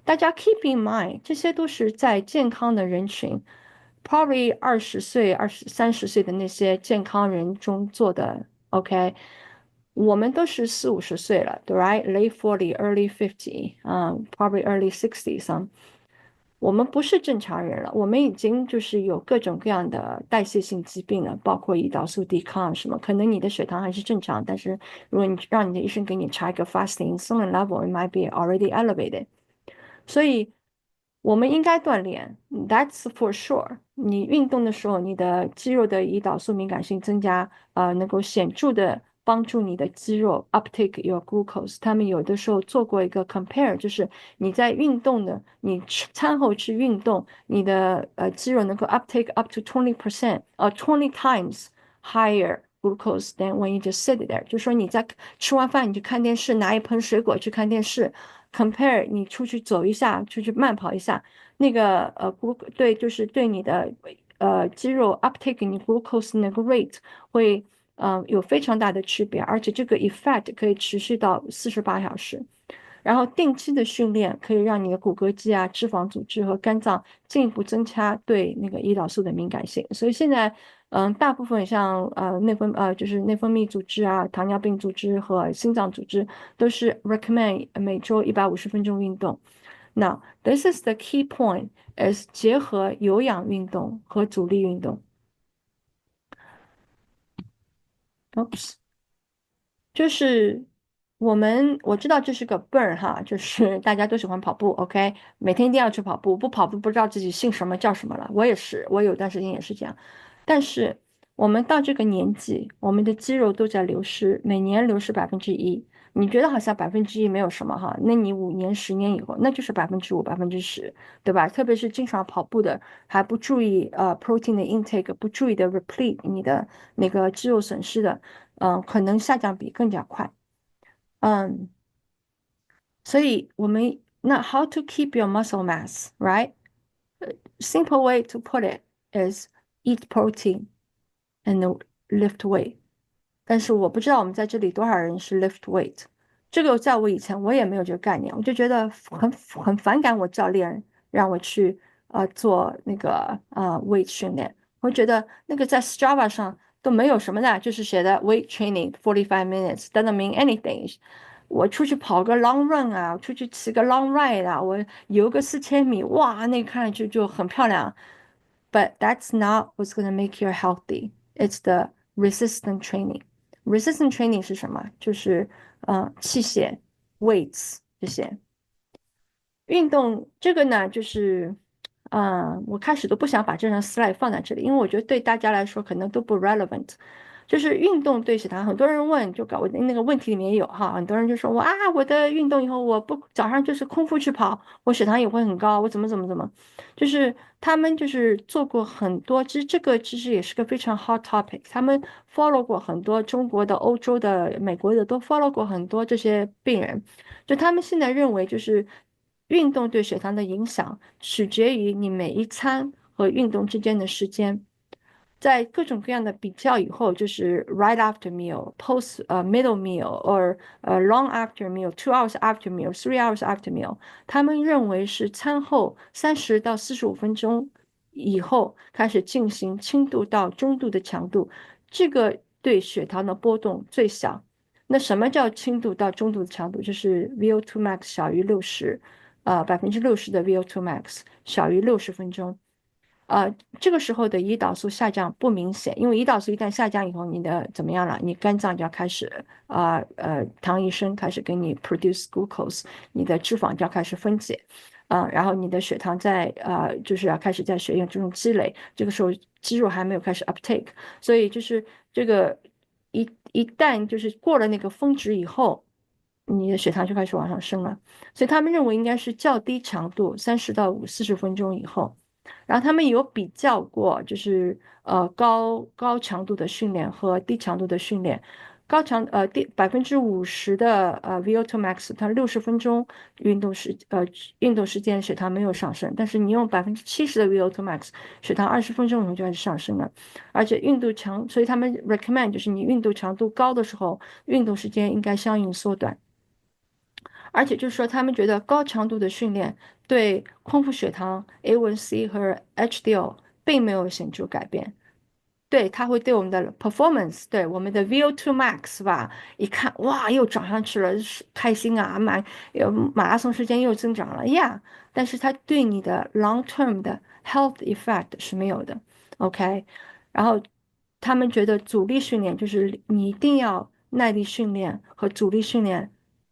大家 keep in mind，这些都是在健康的人群，probably 20岁、30岁的那些健康人中做的。OK，我们都是40、50岁了，对，right？Late 40, early 50，probably early 60s。我们不是正常人了，我们已经就是有各种各样的代谢性疾病了，包括胰岛素抵抗什么。可能你的血糖还是正常，但是如果你让你的医生给你查一个 fasting insulin level，it might be already elevated。所以我们应该锻炼，that's for sure。你运动的时候，你的肌肉的胰岛素敏感性增加，能够显著的帮助你的肌肉 uptake your glucose。他们有的时候做过一个 compare，就是你在运动的，你餐后去运动，你的肌肉能够 uptake up to 20% 20 times higher glucose than when you just sit there。就说你在吃完饭你去看电视，拿一盆水果去看电视，compare 你出去走一下，出去慢跑一下，那个对，就是对你的肌肉 uptake 你 glucose 那个 rate 会有非常大的区别，而且这个 effect 可以持续到48小时。然后定期的训练可以让你的骨骼肌啊、脂肪组织和肝脏进一步增加对那个胰岛素的敏感性。所以现在，大部分像就是内分泌组织啊、糖尿病组织和心脏组织都是 recommend 每周150分钟运动。Now, this is the key point: is 结合有氧运动和阻力运动。Oops。就是我知道这是个 burn 哈，就是大家都喜欢跑步，OK，每天一定要去跑步，不跑步不知道自己姓什么叫什么了。我也是，我有段时间也是这样。但是我们到这个年纪，我们的肌肉都在流失，每年流失1%。你觉得好像1%没有什么哈，那你5年、10年以后，那就是5%、10%，对吧？特别是经常跑步的，还不注意protein 的 intake，不注意的 replete 你的那个肌肉损失的。可能下降比更加快。嗯，所以那 how to keep your muscle mass, right? Simple way to put it is eat protein and lift weight. 但是我不知道我们在这里多少人是 lift weight。这个在我以前我也没有这个概念，我就觉得很反感我教练让我去做那个weight 训练，我觉得那个在 Strava 上都没有什么的，就是写的 weight training 45 minutes doesn't mean anything。我出去跑个 long run 啊，我出去骑个 long ride 啊，我游个4000米，哇，那个看上去就很漂亮。But that's not what's going to make you healthy. It's the resistant training. Resistant training 是什么？就是器械 weights 这些。运动这个呢，就是我开始都不想把这张 slide 放在这里，因为我觉得对大家来说可能都不 relevant。就是运动对血糖，很多人问，就搞我的那个问题里面也有哈，很多人就说我的运动以后我不早上就是空腹去跑，我血糖也会很高，我怎么，就是他们就是做过很多，其实这个其实也是个非常 hot topic，他们 follow 过很多中国的、欧洲的、美国的都 follow 过很多这些病人，就他们现在认为就是运动对血糖的影响取决于你每一餐和运动之间的时间。在各种各样的比较以后，就是 right after meal、post middle meal or long after meal、2 hours after meal、3 hours after meal，他们认为是餐后30到45分钟以后开始进行轻度到中度的强度，这个对血糖的波动最小。那什么叫轻度到中度的强度？就是 VO2 max 小于60，60%的 VO2 max 小于60分钟。这个时候的胰岛素下降不明显，因为胰岛素一旦下降以后，你的怎么样了？你肝脏就要开始糖医生开始给你 produce glucose，你的脂肪就要开始分解，然后你的血糖就是要开始在血液中积累，这个时候肌肉还没有开始 uptake，所以就是这个一旦就是过了那个峰值以后，你的血糖就开始往上升了，所以他们认为应该是较低强度30到40分钟以后。然后他们有比较过，就是高强度的训练和低强度的训练，50%的VO2 max，它60分钟运动时间血糖没有上升，但是你用70%的 VO2 max，血糖20分钟以后就开始上升了，而且所以他们 recommend 就是你运动强度高的时候，运动时间应该相应缩短。而且就是说，他们觉得高强度的训练对空腹血糖、A1C 和 HDL 并没有显著改变。对，它会对我们的 performance，对我们的 VO2 max 吧，一看哇，又涨上去了，是开心啊，马拉松时间又增长了呀。但是它对你的 long term 的 health effect 是没有的。OK，然后他们觉得阻力训练就是你一定要耐力训练和阻力训练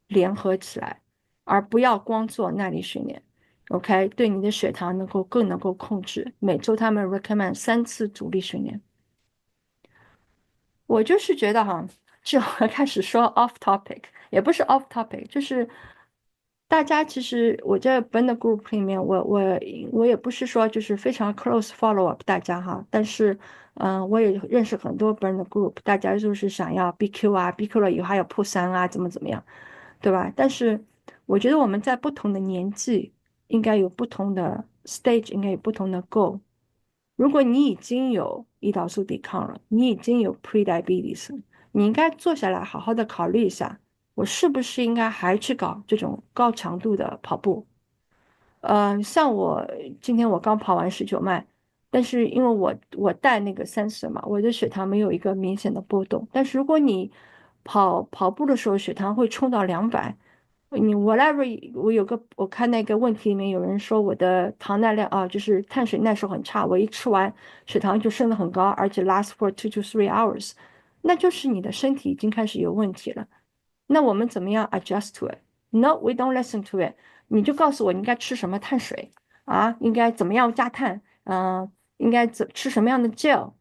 联合起来，而不要光做耐力训练。OK，对你的血糖更能够控制。每周他们 recommend3次阻力训练。我就是觉得哈，这我开始说 off topic，也不是 off topic，就是大家其实我在 burn 的 group 里面，我也不是说就是非常 close follow up 大家哈，但是我也认识很多 burn 的 group，大家就是想要 BQ 啊，BQ 了以后还有破三啊，怎么样，对吧？但是我觉得我们在不同的年纪应该有不同的 stage，应该有不同的 goal。如果你已经有胰岛素抵抗了，你已经有 prediabetes 了，你应该坐下来好好的考虑一下，我是不是应该还去搞这种高强度的跑步？像我今天我刚跑完19迈，但是因为我带那个 sensor 嘛，我的血糖没有一个明显的波动。但是如果你跑步的时候血糖会冲到200，你 whatever，我看那个问题里面有人说我的糖耐量啊，就是碳水耐受很差，我一吃完血糖就升得很高，而且 last for 2 to 3 hours，那就是你的身体已经开始有问题了。那我们怎么样 adjust to it？No, we don't listen to it。你就告诉我你应该吃什么碳水啊，应该怎么样加碳，应该吃什么样的 gel。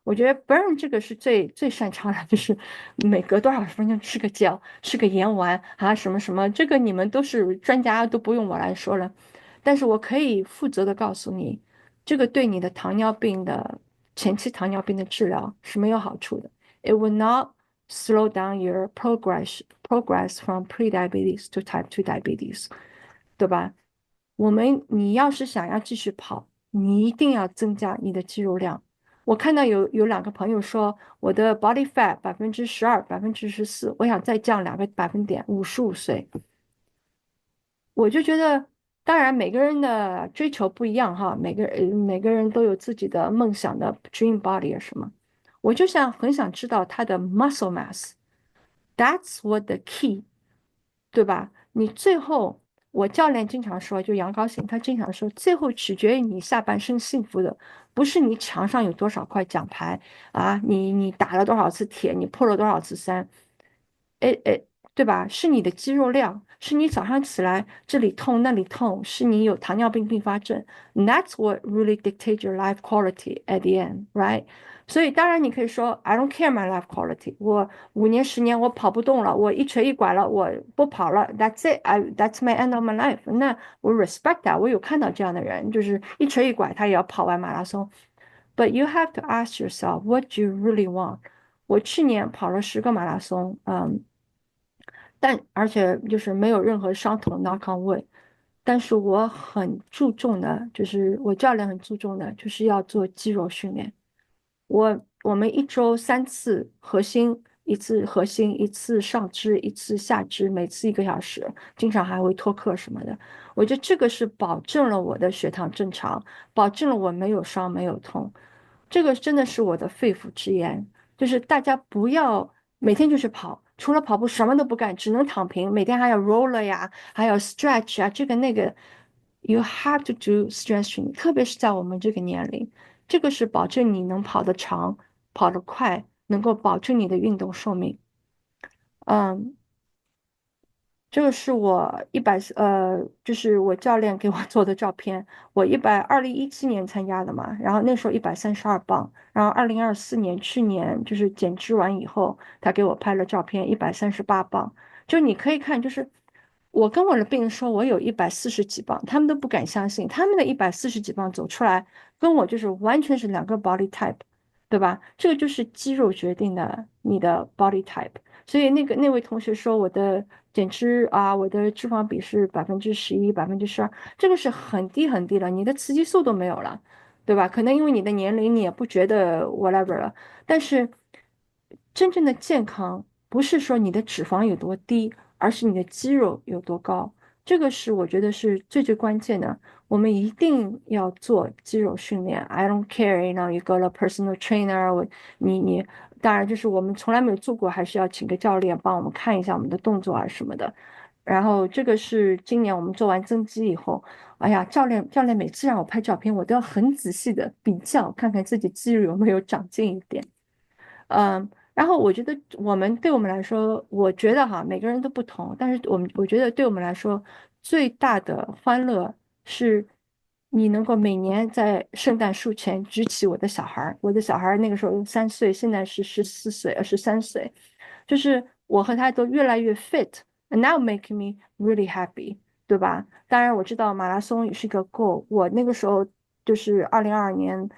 我觉得 Burn 这个是最擅长的，就是每隔多少分钟吃个 gel，吃个盐丸啊，什么什么，这个你们都是专家，都不用我来说了。但是我可以负责的告诉你，这个对你的前期糖尿病的治疗是没有好处的。It will not slow down your progress from prediabetes to type 2 diabetes，对吧？你要是想要继续跑，你一定要增加你的肌肉量。我看到有2个朋友说，我的 body fat 12%、14%，我想再降2个百分点，55岁。我就觉得，当然每个人的追求不一样哈，每个人都有自己的梦想的 dream body 啊什么。我就很想知道他的 muscle mass，that's what the key，对吧？你最后，我教练经常说，就杨高兴，他经常说，最后取决于你下半生幸福的，不是你墙上有多少块奖牌啊，你打了多少次铁，你破了多少次三，哎，对吧？是你的肌肉量，是你早上起来这里痛那里痛，是你有糖尿病并发症。That's what really dictates your life quality at the end, right？所以当然你可以说，I don't care my life quality，我5年10年我跑不动了，我一瘸一拐了，我不跑了，That's it，that's my end of my life。那我 respect that，我有看到这样的人，就是一瘸一拐他也要跑完马拉松。But you have to ask yourself what you really want。我去年跑了10个马拉松，但而且就是没有任何伤痛，knock on wood。但是我很注重的，就是我教练很注重的，就是要做肌肉训练。我们一周3次核心，一次核心，一次上肢，一次下肢，每次1个小时，经常还会脱课什么的。我觉得这个是保证了我的血糖正常，保证了我没有伤没有痛。这个真的是我的肺腑之言，就是大家不要每天就去跑，除了跑步什么都不干，只能躺平，每天还要 roller 呀，还要 stretch 啊，这个那个，you have to do stretching，特别是在我们这个年龄。这个是保证你能跑得长、跑得快，能够保证你的运动寿命。嗯，这个是我就是我教练给我做的照片。我2017年参加的嘛，然后那时候132磅，然后2024年去年就是减脂完以后，他给我拍了照片，138磅。就你可以看，就是我跟我的病人说我有140几磅，他们都不敢相信，他们的140几磅走出来，跟我就是完全是2个 body type，对吧？这个就是肌肉决定的你的 body type。所以那位同学说我的减脂啊，我的脂肪比是11%、12%，这个是很低很低了，你的雌激素都没有了，对吧？可能因为你的年龄，你也不觉得 whatever 了，但是真正的健康不是说你的脂肪有多低，而是你的肌肉有多高，这个是我觉得是最关键的。我们一定要做肌肉训练。I don't care，you go to personal trainer，你当然就是我们从来没有做过，还是要请个教练帮我们看一下我们的动作啊什么的。然后这个是今年我们做完增肌以后，哎呀，教练每次让我拍照片，我都要很仔细的比较，看看自己肌肉有没有长进一点。然后我觉得对我们来说，我觉得哈，每个人都不同，但是我觉得对我们来说，最大的欢乐是你能够每年在圣诞树前举起我的小孩儿，我的小孩儿那个时候3岁，现在是14岁、13岁，就是我和他都越来越 fit，and now make me really happy，对吧？当然我知道马拉松也是个 goal，我那个时候就是2022年，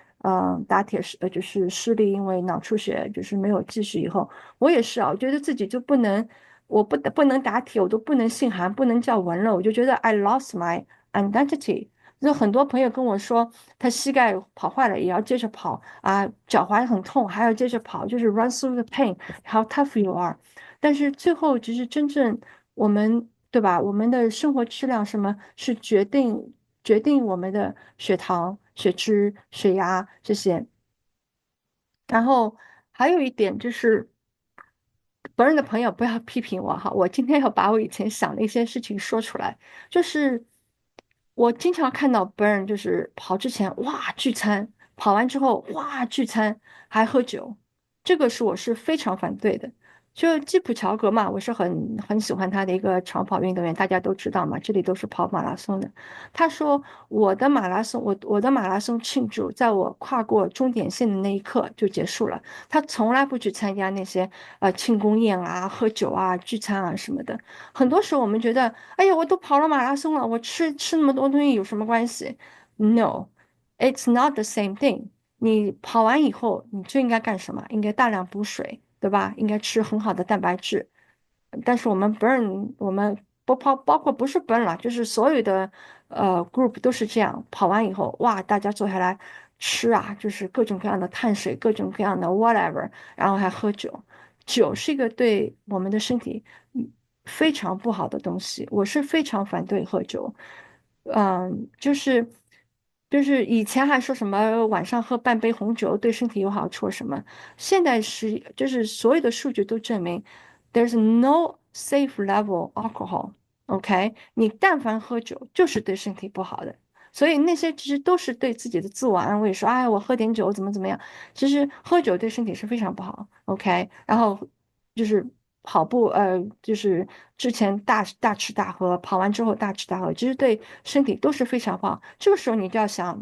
打铁就是失利，因为脑出血，就是没有继续以后，我也是啊，我觉得自己就不能，我不能打铁，我都不能姓韩，不能叫文了，我就觉得 I lost my identity。就很多朋友跟我说，他膝盖跑坏了也要接着跑啊，脚踝很痛还要接着跑，就是 run through the pain，how tough you are。但是最后其实真正我们对吧？我们的生活质量什么是决定我们的血糖、血脂、血压这些。然后还有一点就是，本人的朋友不要批评我哈，我今天要把我以前想的一些事情说出来。就是我经常看到 Burn 就是跑之前哇聚餐，跑完之后哇聚餐还喝酒，这个我是非常反对的。就基普乔格嘛，我是很喜欢他的一个长跑运动员，大家都知道嘛，这里都是跑马拉松的。他说我的马拉松庆祝在我跨过终点线的那一刻就结束了，他从来不去参加那些庆功宴啊、喝酒啊、聚餐啊什么的。很多时候我们觉得，哎呀，我都跑了马拉松了，我吃那么多东西有什么关系？No, it's not the same thing。你跑完以后，你就应该干什么？应该大量补水，对吧？应该吃很好的蛋白质。但是我们 burn，我们不跑，包括不是 burn 了，就是所有的group 都是这样。跑完以后，哇，大家坐下来吃啊，就是各种各样的碳水，各种各样的 whatever，然后还喝酒。酒是一个对我们的身体非常不好的东西，我是非常反对喝酒。就是以前还说什么晚上喝半杯红酒对身体有好处什么，现在就是所有的数据都证明，there's no safe level alcohol。OK，你但凡喝酒就是对身体不好的。所以那些其实都是对自己的自我安慰，说哎我喝点酒怎么样，其实喝酒对身体是非常不好。OK，然后就是跑步，就是之前大吃大喝，跑完之后大吃大喝，其实对身体都是非常不好。这个时候你就要想，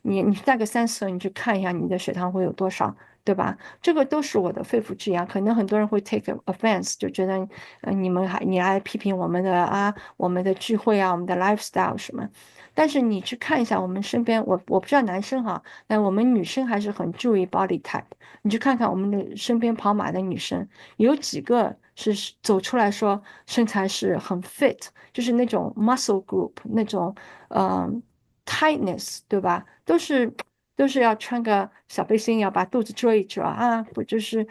你带个3次，你去看一下你的血糖会有多少，对吧？这个都是我的肺腑之言，可能很多人会 take offense，就觉得，你来批评我们的啊，我们的聚会啊，我们的 lifestyle 什么。但是你去看一下我们身边，我不知道男生哈，但我们女生还是很注意 body type。你去看看我们的身边跑马的女生，有几个是走出来说身材是很 fit，就是那种 muscle group 那种嗯 tightness，对吧？都是要穿个小背心，要把肚子遮一遮啊，不就是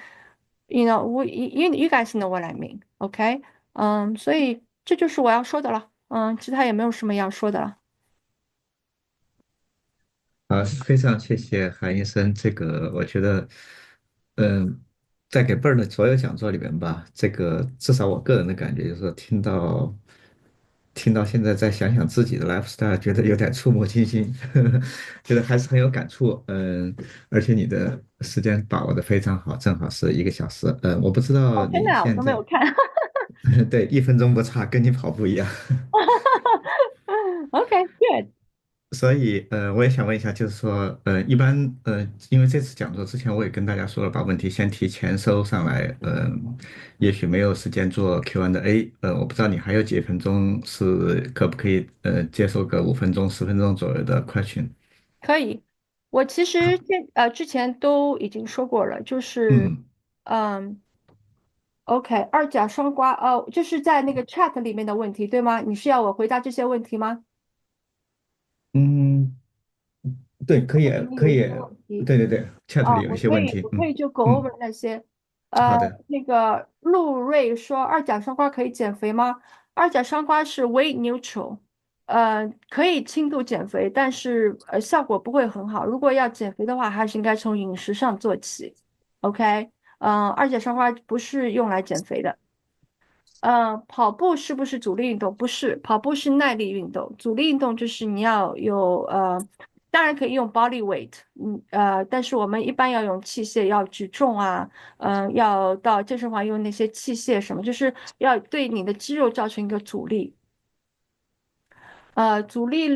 ，you know，you guys know what I mean，OK？所以这就是我要说的了，其他也没有什么要说的了。非常谢谢韩医生，这个我觉得，嗯，在给贝儿的所有讲座里边吧，这个至少我个人的感觉就是说听到现在再想想自己的 lifestyle，觉得有点触目惊心，觉得还是很有感触。而且你的时间把握的非常好，正好是1个小时。我不知道哦，真的啊，我你现在，都没有看。对，1分钟不差，跟你跑步一样。OK, good。所以，我也想问一下，就是说，一般，因为这次讲座之前我也跟大家说了，把问题先提前收上来，也许没有时间做 Q&A，我不知道你还有几分钟，是可不可以，接受个5分钟、10分钟左右的 question？可以，我其实之前都已经说过了，就是嗯嗯，OK，二甲双胍，就是在那个 chat 里面的问题，对吗？你是要我回答这些问题吗？嗯，对，可以，里面有一些可以，问题。对对对，chat 里有一我可以，些问题，我可以就 go 嗯，over 那些。好的，那个陆瑞说二甲双胍可以减肥吗？二甲双胍是 weight neutral，可以轻度减肥，但是效果不会很好。如果要减肥的话，还是应该从饮食上做起。OK，二甲双胍不是用来减肥的。跑步是不是阻力运动？不是，跑步是耐力运动。阻力运动就是你要有当然可以用 body weight，但是我们一般要用器械，要举重啊，要到健身房用那些器械什么，就是要对你的肌肉造成一个阻力。阻力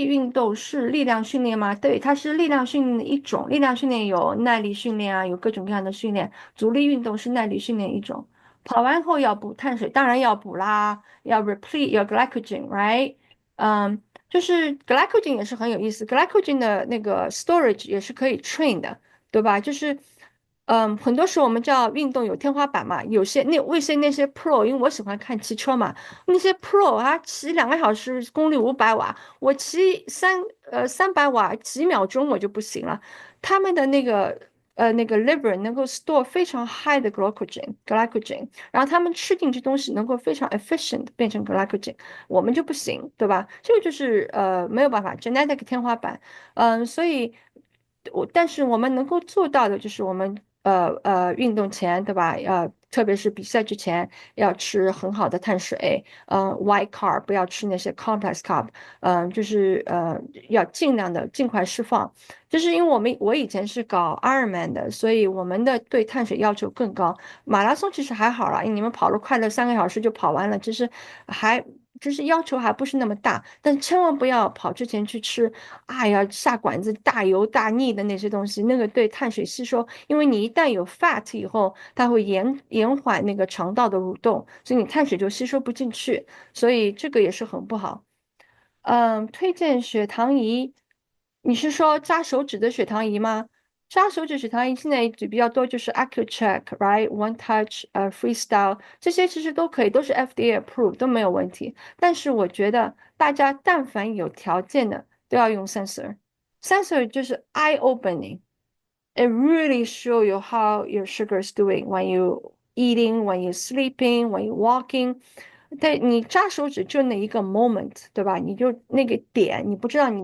运动是力量训练吗？对，它是力量训练的一种。力量训练有耐力训练啊，有各种各样的训练。阻力运动是耐力训练一种。跑完后要补碳水，当然要补啦，要 replete your glycogen，right？就是 glycogen 也是很有意思，glycogen 的那个 storage 也是可以 train 的，对吧？就是，很多时候我们叫运动有天花板嘛，有些那些 pro，因为我喜欢看汽车嘛，那些 pro 啊，骑2个小时，功率500瓦，我骑300瓦几秒钟我就不行了，他们的那个 liver 能够 store 非常 high 的 glycogen，然后他们吃进去东西能够非常 efficient 变成 glycogen，我们就不行，对吧？这个就是没有办法 genetic 天花板，所以但是我们能够做到的就是我们运动前，对吧？特别是比赛之前要吃很好的碳水，white carb 不要吃那些 complex carb，就是要尽量的尽快释放。就是因为我以前是搞 Ironman 的，所以我们的对碳水要求更高。马拉松其实还好啦，因为你们跑了快乐3个小时就跑完了，其实还就是要求还不是那么大，但千万不要跑之前去吃，哎呀下馆子大油大腻的那些东西，那个对碳水吸收，因为你一旦有 fat 以后，它会延缓那个肠道的蠕动，所以你碳水就吸收不进去，所以这个也是很不好。推荐血糖仪，你是说扎手指的血糖仪吗？扎手指血糖仪现在比较多，就是 AccuCheck，right，One Touch，Freestyle 这些其实都可以，都是 FDA approved，都没有问题。但是我觉得大家但凡有条件的都要用 sensor，sensor 就是 eye opening。It really show you how your sugar is doing when you eating, when you sleeping, when you walking。对你扎手指就那一个 moment，对吧？你就那个点，你不知道你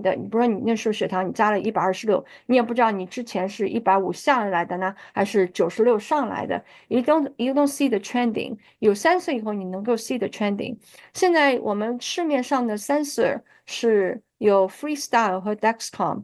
那时候血糖你扎了126，你也不知道你之前是150下来的呢，还是96上来的。You don't see the trending。有 sensor 以后，你能够 see the trending。现在我们市面上的 sensor 是有 Freestyle 和 Dexcom。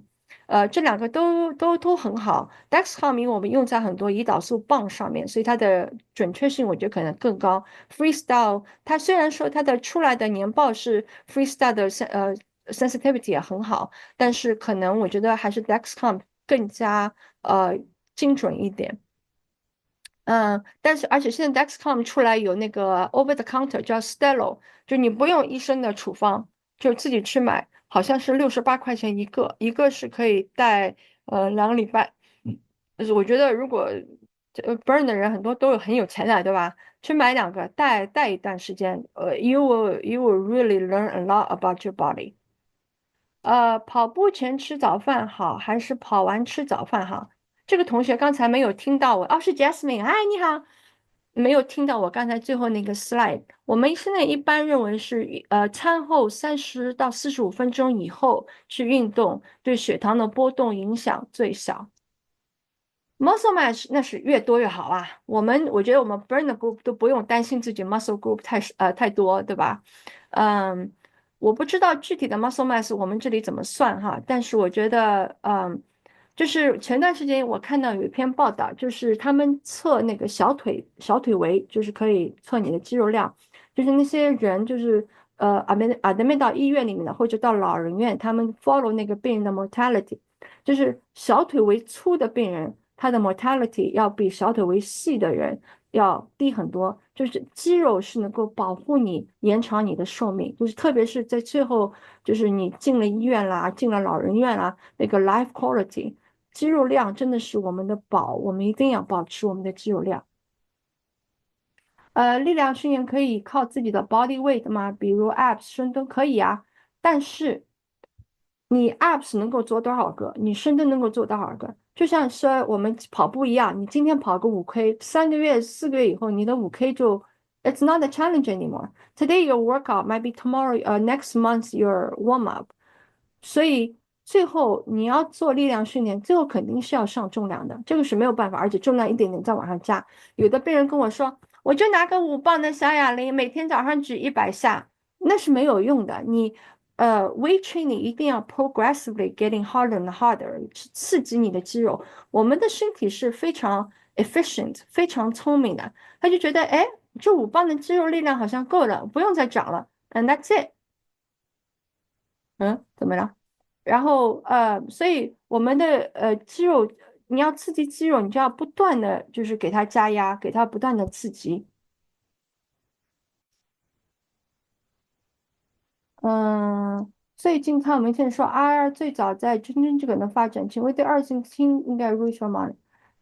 这两个都很好。Dexcom 因为我们用在很多胰岛素棒上面，所以它的准确性我觉得可能更高。Freestyle 它虽然说它的出来的年报是 Freestyle 的sensitivity 也很好，但是可能我觉得还是 Dexcom 更加精准一点。但是而且现在 Dexcom 出来有那个 over the counter 叫 Stelo，就你不用医生的处方，就自己去买，好像是68块钱一个，一个是可以带2个礼拜。就是我觉得如果burn 的人很多都很有钱的，对吧？去买2个带一段时间，you will really learn a lot about your body。跑步前吃早饭好，还是跑完吃早饭好？这个同学刚才没有听到我，哦，是 Jasmine，嗨，你好，没有听到我刚才最后那个 slide。我们现在一般认为是，餐后30到45分钟以后去运动，对血糖的波动影响最小。muscle mass 那是越多越好啊。我觉得我们 burn 的 group 都不用担心自己 muscle group 太多，对吧？嗯，我不知道具体的 muscle mass 我们这里怎么算哈，但是我觉得就是前段时间我看到有一篇报道，就是他们测那个小腿围，就是可以测你的肌肉量，就是那些人就是admit 到医院里面的或者到老人院，他们 follow 那个病人的 mortality。就是小腿围粗的病人，他的 mortality 要比小腿围细的人要低很多。就是肌肉是能够保护你、延长你的寿命，就是特别是在最后，就是你进了医院啦、进了老人院啦，那个 life quality，肌肉量真的是我们的宝，我们一定要保持我们的肌肉量。力量训练可以靠自己的 body weight 吗？比如 abs 深蹲可以啊，但是你 abs 能够做多少个？你深蹲能够做多少个？就像说我们跑步一样，你今天跑个5K，3个月、4个月以后，你的5K 就 it's not a challenge anymore. Today your workout might be tomorrow, next month your warm up. 所以最后你要做力量训练，最后肯定是要上重量的，这个是没有办法，而且重量一点点再往上加。有的病人跟我说，我就拿个5磅的小哑铃，每天早上举100下，那是没有用的。weight training 一定要 progressively getting harder and harder，刺激你的肌肉。我们的身体是非常 efficient，非常聪明的，他就觉得，哎，这5磅的肌肉力量好像够了，不用再长了，and that's it。怎么了？然后所以我们的肌肉，你要刺激肌肉，你就要不断的就是给它加压，给它不断的刺激。所以金康明先生说，RR 最早在真正这个的发展，请问对二型心应该如何吗？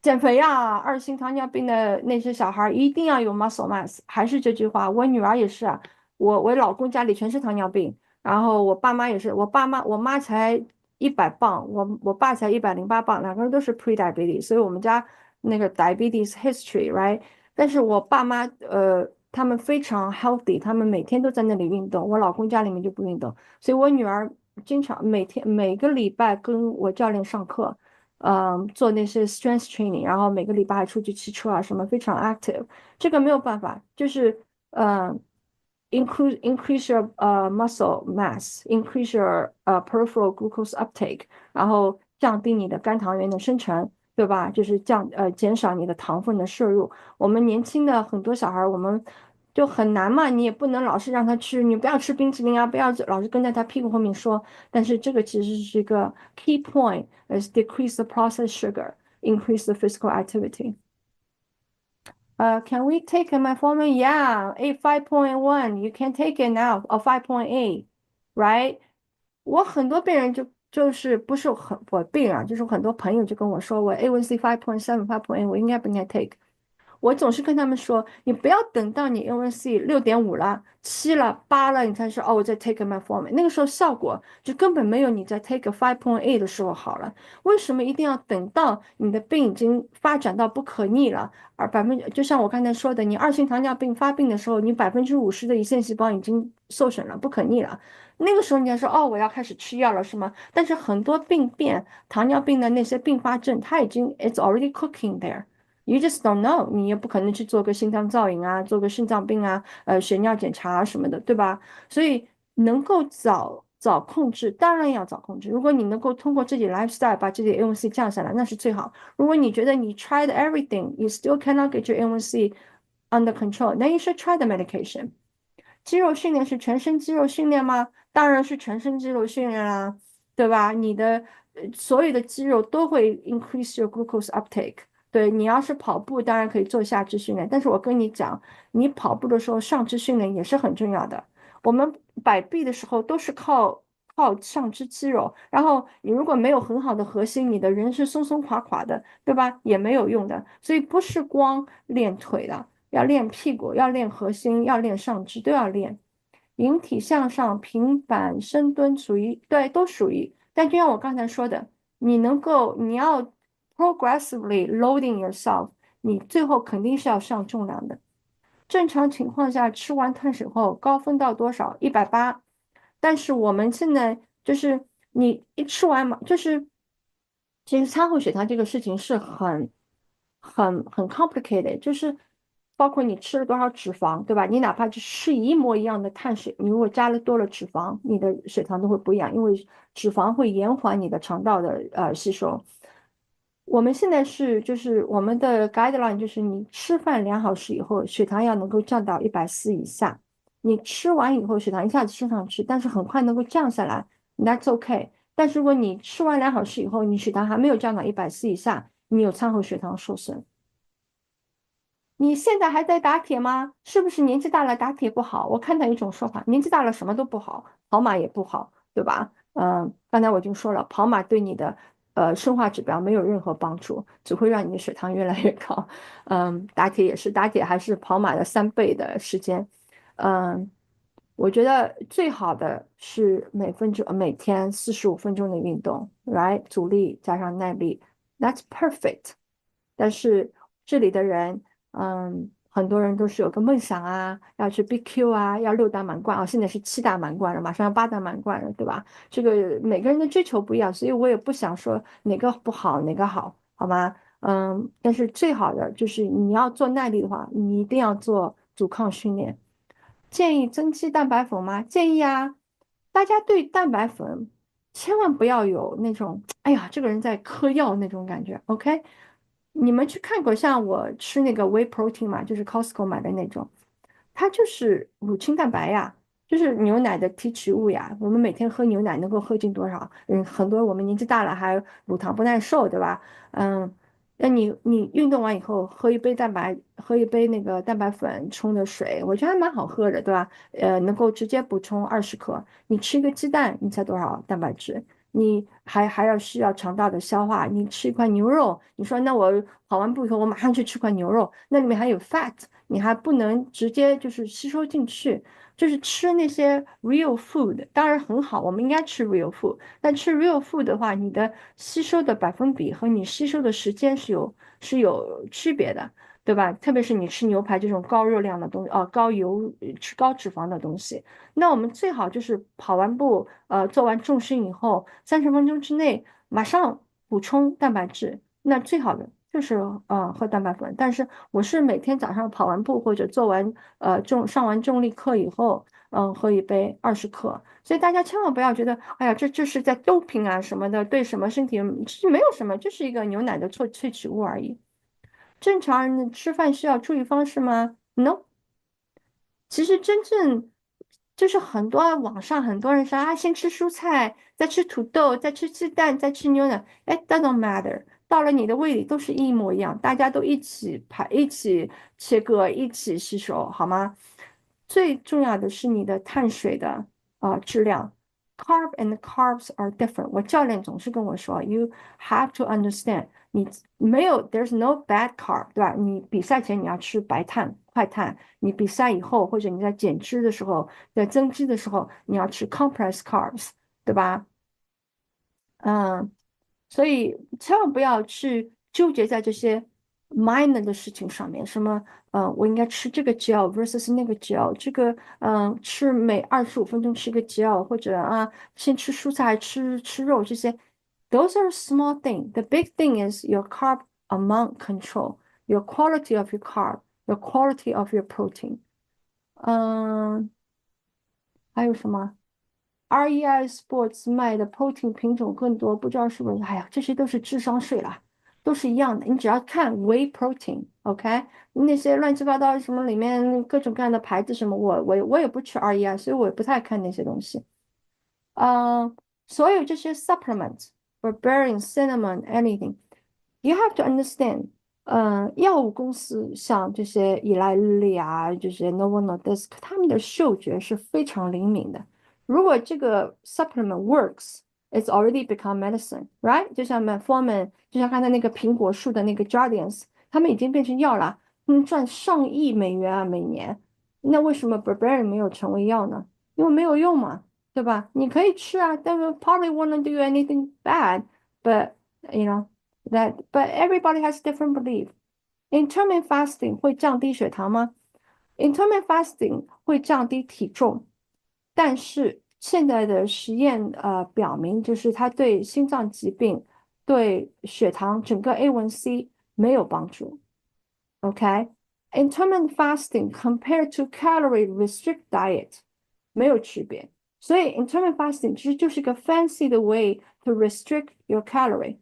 减肥呀，二型糖尿病的那些小孩儿一定要有 muscle mass，还是这句话，我女儿也是啊，我老公家里全是糖尿病，然后我爸妈也是，我妈才100磅，我爸才108磅，两个人都是 pre-diabetes，所以我们家那个 diabetes history，right？但是我爸妈他们非常 healthy，他们每天都在那里运动。我老公家里面就不运动，所以我女儿经常每个礼拜跟我教练上课，做那些 strength training，然后每个礼拜还出去骑车啊什么，非常 active。这个没有办法，就是increase your muscle mass，increase your peripheral glucose uptake，然后降低你的肝糖原的生成。对吧？就是减少你的糖分的摄入。我们年轻的很多小孩，我们就很难嘛，你也不能老是让他吃，你不要吃冰淇淋啊，不要老是跟在他屁股后面说。但是这个其实是一个 key point，is decrease the processed sugar, increase the physical activity. Can we take metformin? Yeah, 5.1. You can take it now, or 5.8, right? 我很多病人就是不是我病人啊，就是很多朋友就跟我说，我 A1C 5.7 5.8，我应该不应该 take？我总是跟他们说，你不要等到你 A1C 6.5了、7了、8了，你才说哦，我在 take metformin，那个时候效果就根本没有你在 take 5.8的时候好了。为什么一定要等到你的病已经发展到不可逆了，就像我刚才说的，你二型糖尿病发病的时候，你50%的胰腺细胞已经受损了，不可逆了。那个时候你要说哦，我要开始吃药了，是吗？但是很多病变，糖尿病的那些并发症，它已经 it's already cooking there。You just don't know，你也不可能去做个心脏造影啊，做个肾脏病啊，血尿检查啊什么的，对吧？所以能够早控制，当然要早控制。如果你能够通过自己 lifestyle 把自己的 A1C 降下来，那是最好。如果你觉得你 tried everything，you still cannot get your A1C under control，then you should try the medication。肌肉训练是全身肌肉训练吗？当然是全身肌肉训练啦，对吧？你的所有的肌肉都会 increase your glucose uptake。对，你要是跑步，当然可以做下肢训练，但是我跟你讲，你跑步的时候上肢训练也是很重要的。我们摆臂的时候都是靠上肢肌肉，然后你如果没有很好的核心，你的人是松松垮垮的，对吧？也没有用的。所以不是光练腿的，要练屁股，要练核心，要练上肢，都要练。引体向上、平板、深蹲属于，对，都属于。但就像我刚才说的，你要 progressively loading yourself，你最后肯定是要上重量的。正常情况下，吃完碳水后高峰到多少？180。但是我们现在就是你一吃完嘛，就是其实餐后血糖这个事情是很 complicated，就是包括你吃了多少脂肪，对吧？你哪怕吃一模一样的碳水，你如果加了多了脂肪，你的血糖都会不一样，因为脂肪会延缓你的肠道的吸收。我们现在就是我们的 guideline 就是你吃饭2小时以后，血糖要能够降到140以下。你吃完以后血糖一下子升上去，但是很快能够降下来，that's okay。但是如果你吃完2小时以后，你血糖还没有降到140以下，你有餐后血糖受损。你现在还在打铁吗？是不是年纪大了打铁不好？我看到一种说法，年纪大了什么都不好，跑马也不好，对吧？刚才我已经说了，跑马对你的生化指标没有任何帮助，只会让你的血糖越来越高。打铁也是，打铁还是跑马的3倍的时间。嗯，我觉得最好的是每天45分钟的运动，right？阻力加上耐力，that's perfect。但是这里的人，很多人都是有个梦想啊，要去 BQ 啊，要6大满贯啊，现在是7大满贯了，马上要8大满贯了，对吧？这个每个人的追求不一样，所以我也不想说哪个不好，哪个好，好吗？但是最好的就是你要做耐力的话，你一定要做阻抗训练。建议增肌蛋白粉吗？建议啊。大家对蛋白粉千万不要有那种，哎呀，这个人在嗑药那种感觉。OK，你们去看过像我吃那个 whey protein 嘛，就是 Costco 买的那种，它就是乳清蛋白呀。就是牛奶的提取物呀。我们每天喝牛奶能够喝进多少？很多我们年纪大了还乳糖不耐受，对吧？嗯，那你运动完以后喝一杯那个蛋白粉冲的水，我觉得还蛮好喝的，对吧？能够直接补充20克。你吃一个鸡蛋，你才多少蛋白质？你还要需要肠道的消化。你吃一块牛肉，你说那我跑完步以后我马上去吃块牛肉，那里面还有 fat，你还不能直接就是吸收进去。就是吃那些 real food，当然很好，我们应该吃 real food。但吃 real food 的话，你的吸收的百分比和你吸收的时间是有区别的，对吧？特别是你吃牛排这种高热量的东西，高油、吃高脂肪的东西，那我们最好就是跑完步，做完重训以后30分钟之内马上补充蛋白质，那最好的就是喝蛋白粉。但是我是每天早上跑完步或者做完上完重力课以后，喝一杯20克。所以大家千万不要觉得，哎呀，这是在 doping 啊什么的，对什么身体是没有什么，就是一个牛奶的萃取物而已。正常人的吃饭需要注意方式吗？No。其实真正就是很多网上很多人说啊，先吃蔬菜，再吃土豆，再吃鸡蛋，再吃牛奶，哎，doesn't matter，到了你的胃里都是一模一样，大家都一起排，一起切割，一起吸收，好吗？最重要的是你的碳水的质量。Carb and carbs are different。我教练总是跟我说，You have to understand，你没有，there's no bad carb，对吧？你比赛前你要吃白碳、快碳。你比赛以后，或者你在减脂的时候，在增肌的时候，你要吃 complex carbs，对吧？嗯，所以千万不要去纠结在这些 minor 的事情上面，什么我应该吃这个 gel versus 那个 gel，这个吃每25分钟吃个 gel，或者先吃蔬菜吃肉这些，those are small thing. The big thing is your carb amount control, your quality of your carb, your quality of your protein。还有什么？REI Sports 卖的 protein 品种更多，不知道是不是？哎呀，这些都是智商税啦，都是一样的。你只要看 whey protein，OK，那些乱七八糟什么里面各种各样的牌子什么，我也不吃 REI，所以我也不太看那些东西。所有这些 supplements，berberine、cinnamon、anything，you have to understand。药物公司像这些依赖利啊，这些 Novo Nordisk，他们的嗅觉是非常灵敏的。如果这个 supplement works，it's already become medicine，right？就像 metformin，就像刚才那个苹果树的那个 Jardiance，他们已经变成药了，赚上亿美元啊每年。那为什么 Burberry 没有成为药呢？因为没有用嘛，对吧？你可以吃啊，但是 probably won't do anything bad，but you know but everybody has different belief. Intermittent fasting 会降低血糖吗？Intermittent fasting 会降低体重，但是现在的实验表明，就是它对心脏疾病、对血糖整个 A1C 没有帮助。OK，intermittent fasting compared to calorie restrict diet 没有区别，所以 intermittent fasting 其实就是一个 fancy 的 way to restrict your calorie。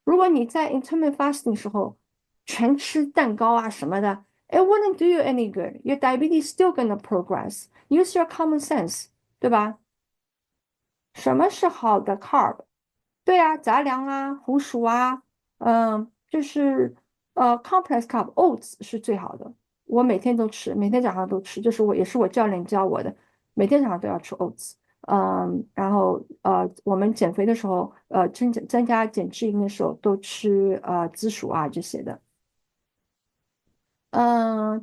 如果你在 intermittent fasting 时候全吃蛋糕啊什么的，it wouldn't do you any good. Your diabetes still gonna progress. Use your common sense，对吧？什么是好的 carb？对啊，杂粮啊，红薯啊，就是complex carb，oats 是最好的。我每天都吃，每天早上都吃，就是也是我教练教我的，每天早上都要吃 oats。然后我们减肥的时候，增加减脂营的时候都吃紫薯啊这些的。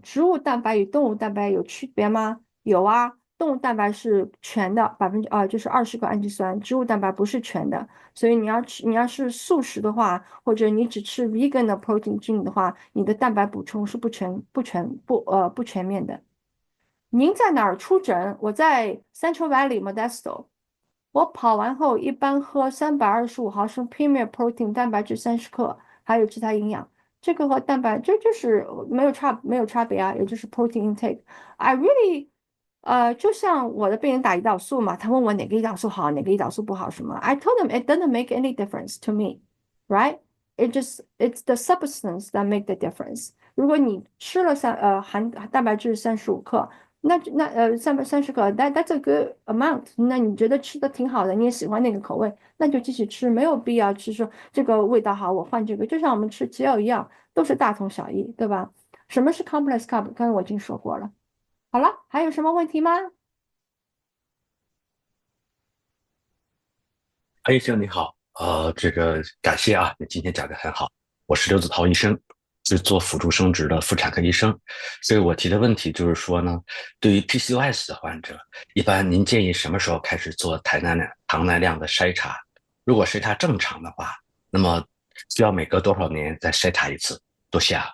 植物蛋白与动物蛋白有区别吗？有啊，动物蛋白是全的，就是20个氨基酸，植物蛋白不是全的，所以你要是素食的话，或者你只吃 vegan 的 protein drink 的话，你的蛋白补充是不全面的。您在哪儿出诊？我在 Central Valley Modesto。我跑完后一般喝325毫升 Premier Protein 蛋白质30克，还有其他营养。这个和蛋白就是没有差别啊，也就是 protein intake。I really，就像我的病人打胰岛素嘛，他问我哪个胰岛素好，哪个胰岛素不好什么，I told them it doesn't make any difference to me，right？It's the substance that make the difference。如果你吃了含蛋白质35克， 30克，that's a good amount。那你觉得吃的挺好的，你也喜欢那个口味，那就继续吃，没有必要吃说这个味道好，我换这个。就像我们吃鸡肉一样，都是大同小异，对吧？什么是 complex carb？刚才我已经说过了。好了，还有什么问题吗？潘医生你好，这个感谢啊，你今天讲的很好。我是刘子涛医生，是做辅助生殖的妇产科医生，所以我提的问题就是说呢，对于 PCOS 的患者，一般您建议什么时候开始做糖耐量的筛查？如果筛查正常的话，那么需要每隔多少年再筛查一次？多谢啊。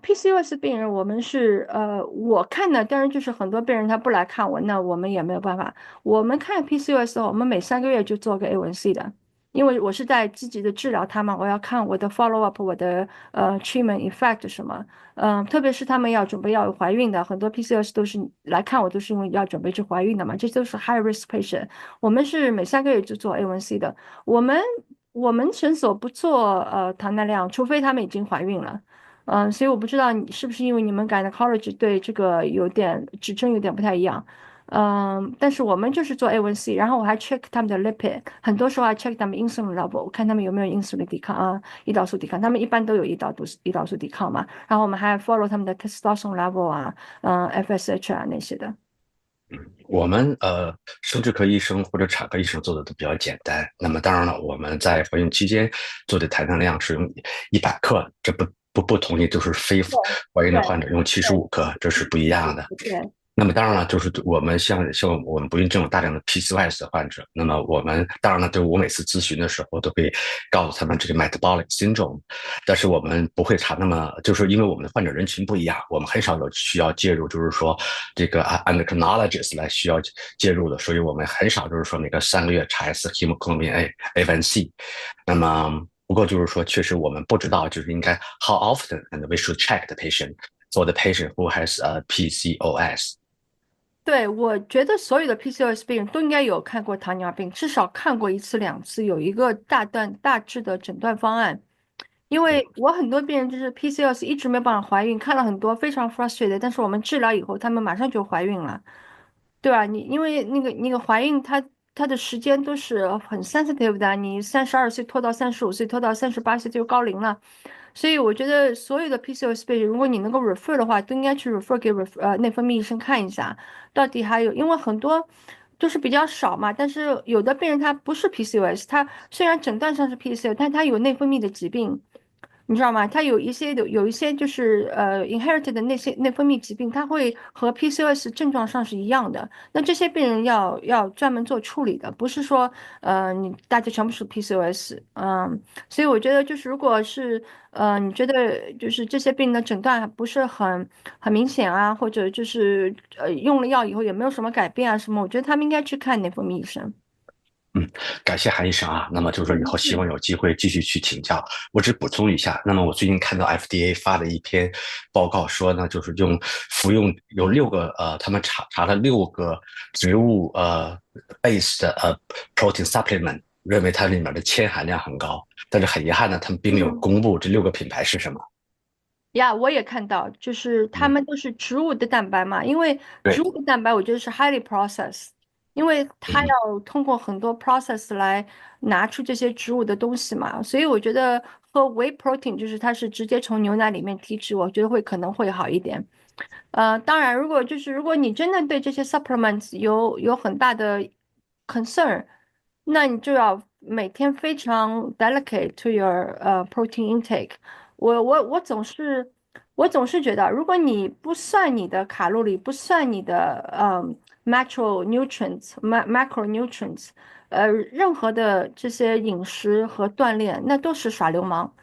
PCOS 病人，我们是我看的，当然就是很多病人他不来看我，那我们也没有办法。我们看 PCOS 的话，我们每3个月就做个 A1C 的，因为我是在积极的治疗他嘛，我要看我的 follow up，我的treatment effect 什么，特别是他们要准备要怀孕的，很多 PCOS 都是来看我都是因为要准备去怀孕的嘛，这都是 high risk patient。我们是每3个月就做 A1C 的，我们我们诊所不做糖耐量，除非他们已经怀孕了。所以我不知道你是不是因为你们 gynecology 对这个有点指针有点不太一样，但是我们就是做 A1C，然后我还 check 他们的 lipid，很多时候还 check 他们 insulin level，我看他们有没有 insulin 抵抗啊，胰岛素抵抗，他们一般都有胰岛素抵抗嘛，然后我们还 follow 他们的 testosterone level 啊，FSH 啊那些的。我们生殖科医生或者产科医生做的都比较简单。那么当然了，我们在怀孕期间做的含糖量是用100克，这不同意，就是非怀孕的患者用75克，这是不一样的。对。那么当然了，就是我们像我们不孕症有大量的 PCOS 的患者，那么我们当然了，对我每次咨询的时候都会告诉他们这个 metabolic syndrome，但是我们不会查那么，就是因为我们的患者人群不一样，我们很少有需要介入，就是说这个 endocrinologist 来需要介入的，所以我们很少就是说每隔3个月查一次 hemoglobin A1C。那么不过就是说，确实我们不知道就是应该 how often and we should check the patient for the patient who has PCOS。对，我觉得所有的 PCOS 病人都应该有看过糖尿病，至少看过1次2次，有一个大致的诊断方案。因为我很多病人就是 PCOS 一直没办法怀孕，看了很多非常 frustrated，但是我们治疗以后，他们马上就怀孕了，对吧？因为那个怀孕它的时间都是很 sensitive 的，你32岁拖到35岁，拖到38岁就高龄了。所以我觉得所有的 PCOS 病人，如果你能够 refer 的话，都应该去 refer 给内分泌医生看一下，到底还有，因为很多就是比较少嘛，但是有的病人他不是 PCOS，他虽然诊断上是 PCOS，但他有内分泌的疾病。你知道吗？它有一些就是inherited 的那些内分泌疾病，它会和 PCOS 症状上是一样的。那这些病人要专门做处理的，不是说你大家全部是 PCOS，所以我觉得就是如果是你觉得就是这些病的诊断不是很明显啊，或者就是用了药以后也没有什么改变啊什么，我觉得他们应该去看内分泌医生。感谢韩医生啊。那么就是说以后希望有机会继续去请教。我只补充一下，那么我最近看到 FDA 发的一篇报告说呢，就是服用有6个他们查了6个植物based protein supplement，认为它里面的铅含量很高，但是很遗憾呢，他们并没有公布这6个品牌是什么。呀，我也看到，就是他们都是植物的蛋白嘛，因为植对，物的蛋白我觉得是 highly processed，因为它要通过很多 process 来拿出这些植物的东西嘛，所以我觉得喝 whey protein 就是它是直接从牛奶里面提取，我觉得可能会好一点。当然，如果你真的对这些 supplements 有很大的 concern，那你就要每天非常 delicate to your protein intake。我总是觉得，如果你不算你的卡路里，不算你的macronutrients，任何的这些饮食和锻炼，那都是耍流氓。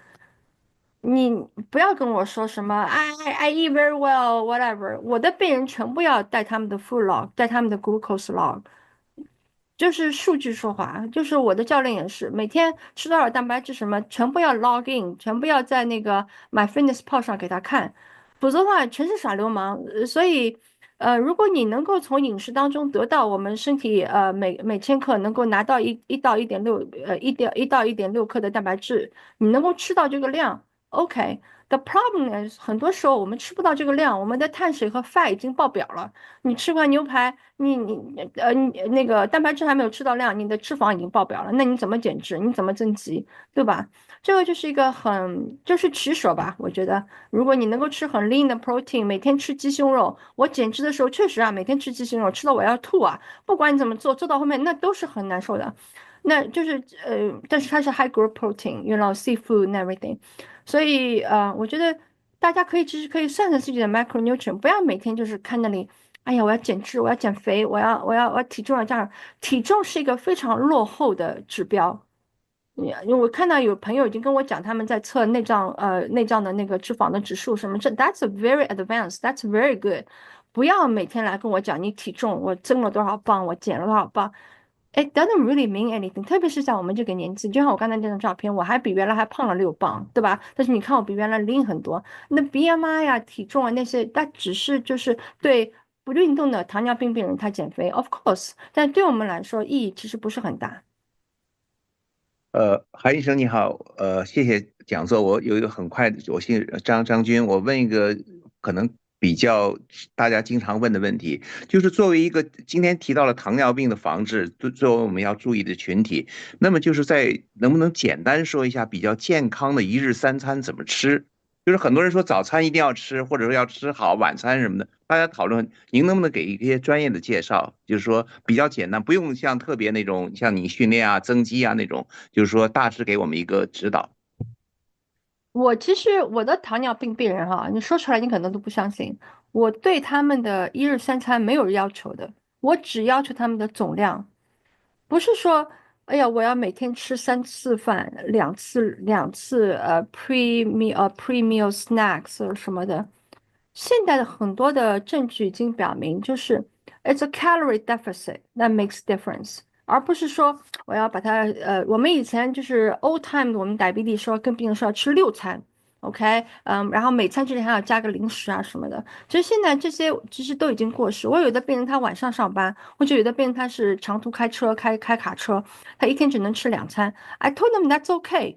你不要跟我说什么 I eat very well whatever，我的病人全部要带他们的 food log，带他们的 glucose log，就是数据说话。就是我的教练也是，每天吃多少蛋白质什么，全部要 log in，全部要在那个 MyFitnessPal 上给他看，否则的话全是耍流氓。所以如果你能够从饮食当中得到我们身体每千克能够拿到一到1.6克的蛋白质，你能够吃到这个量。OK， The problem is，很多时候我们吃不到这个量，我们的碳水和 fat 已经爆表了。你吃块牛排，你那个蛋白质还没有吃到量，你的脂肪已经爆表了，那你怎么减脂？你怎么增肌？对吧？这个就是一个就是取舍吧。我觉得，如果你能够吃很 lean 的 protein，每天吃鸡胸肉，我减脂的时候确实啊，每天吃鸡胸肉，吃到我要吐啊。不管你怎么做，做到后面那都是很难受的。那就是但是它是 high growth protein，you know seafood and everything。所以我觉得大家其实可以算算自己的 macronutrient，不要每天就是看那里，哎呀，我要减脂，我要减肥，我要体重要这样，体重是一个非常落后的指标。因为我看到有朋友已经跟我讲，他们在测内脏的那个脂肪的指数什么，that's a very advanced，that's very good。不要每天来跟我讲你体重，我增了多少磅，我减了多少磅。It doesn't really mean anything，特别是像我们这个年纪，就像我刚才那张照片，我还比原来还胖了6磅，对吧？但是你看我比原来 lean 很多，那 BMI 呀、体重啊那些，它只是就是对不运动的糖尿病病人他减肥，of course，但对我们来说意义其实不是很大。韩医生你好，谢谢讲座。我有一个很快的，我姓张军，我问一个可能比较大家经常问的问题，就是作为一个今天提到了糖尿病的防治，作为我们要注意的群体，那么就是能不能简单说一下比较健康的一日三餐怎么吃？就是很多人说早餐一定要吃，或者说要吃好晚餐什么的，大家讨论，您能不能给一些专业的介绍？就是说比较简单，不用像特别那种像你训练啊、增肌啊那种，就是说大致给我们一个指导。其实我的糖尿病病人哈，你说出来你可能都不相信，我对他们的一日三餐没有要求的，我只要求他们的总量。不是说，哎呀，我要每天吃3次饭，两次pre meal snacks 什么的。现在的很多的证据已经表明，就是 it's a calorie deficit that makes difference，而不是说我要把它我们以前就是 old time，我们 diabetes 说跟病人说要吃6餐。OK，然后每餐之前还要加个零食啊什么的。其实现在这些其实都已经过时。我有的病人他晚上上班，或者有的病人他是长途开车开卡车，他一天只能吃2餐。I told them that's okay.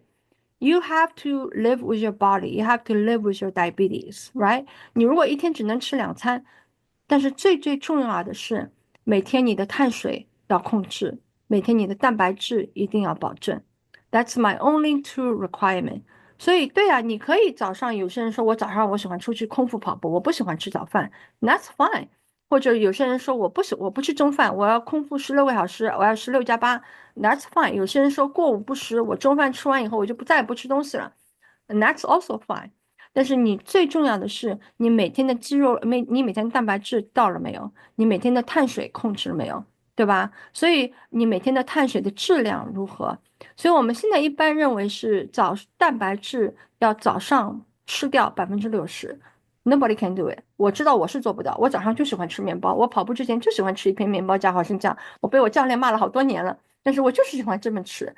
You have to live with your body. You have to live with your diabetes, right? 你如果一天只能吃2餐，但是最重要的是每天你的碳水要控制，每天你的蛋白质一定要保证。That's my only two requirement. 所以，对啊，你可以早上有些人说我早上我喜欢出去空腹跑步，我不喜欢吃早饭，That's fine。或者有些人说我不吃中饭，我要空腹16个小时，我要16+8，That's fine。有些人说过午不食，我中饭吃完以后我就再也不吃东西了，That's also fine。但是你最重要的是，你每天的肌肉，你每天的蛋白质到了没有？你每天的碳水控制了没有？对吧？所以你每天的碳水的质量如何？所以我们现在一般认为是蛋白质要早上吃掉60%。Nobody can do it。我知道我是做不到，我早上就喜欢吃面包，我跑步之前就喜欢吃一片面包加花生酱，我被我教练骂了好多年了，但是我就是喜欢这么吃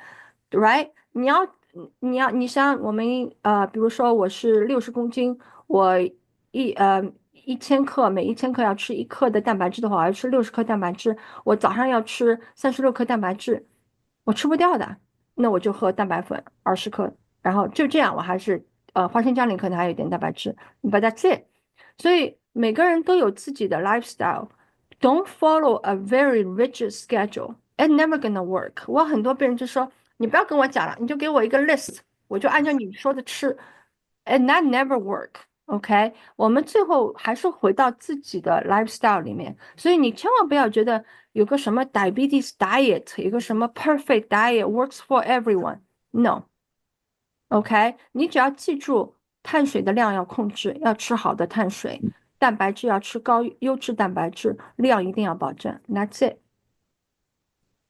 ，right？你像我们比如说我是60公斤，我一呃1000克，每1000克要吃1克的蛋白质的话，我要吃60克蛋白质，我早上要吃36克蛋白质，我吃不掉的，那我就喝蛋白粉20克，然后就这样，我还是花生酱里可能还有一点蛋白质，but that's it。所以每个人都有自己的 lifestyle，don't follow a very rigid schedule。It never gonna work。我很多病人就说，你不要跟我讲了，你就给我一个 list，我就按照你说的吃，and that never work。OK，我们最后还是回到自己的 lifestyle 里面，所以你千万不要觉得有个什么 diabetes diet，有个什么 perfect diet works for everyone。No。OK，你只要记住碳水的量要控制，要吃好的碳水，蛋白质要吃高优质蛋白质，量一定要保证。That's it。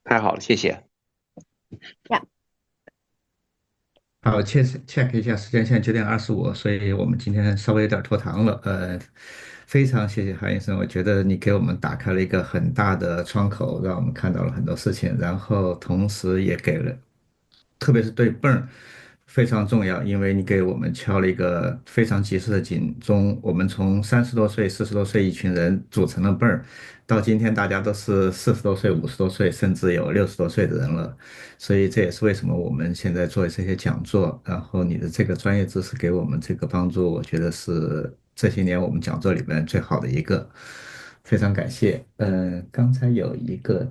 太好了，谢谢。Yeah。好check 一下时间，现在9点25，所以我们今天稍微有点拖堂了。非常谢谢韩医生，我觉得你给我们打开了一个很大的窗口，让我们看到了很多事情，然后同时也给了，特别是对泵儿非常重要，因为你给我们敲了一个非常及时的警钟。我们从30多岁、40多岁一群人组成了 Burn，到今天大家都是40多岁、50多岁，甚至有60多岁的人了。所以这也是为什么我们现在做这些讲座，然后你的这个专业知识给我们这个帮助，我觉得是这些年我们讲座里面最好的一个。非常感谢。刚才有一个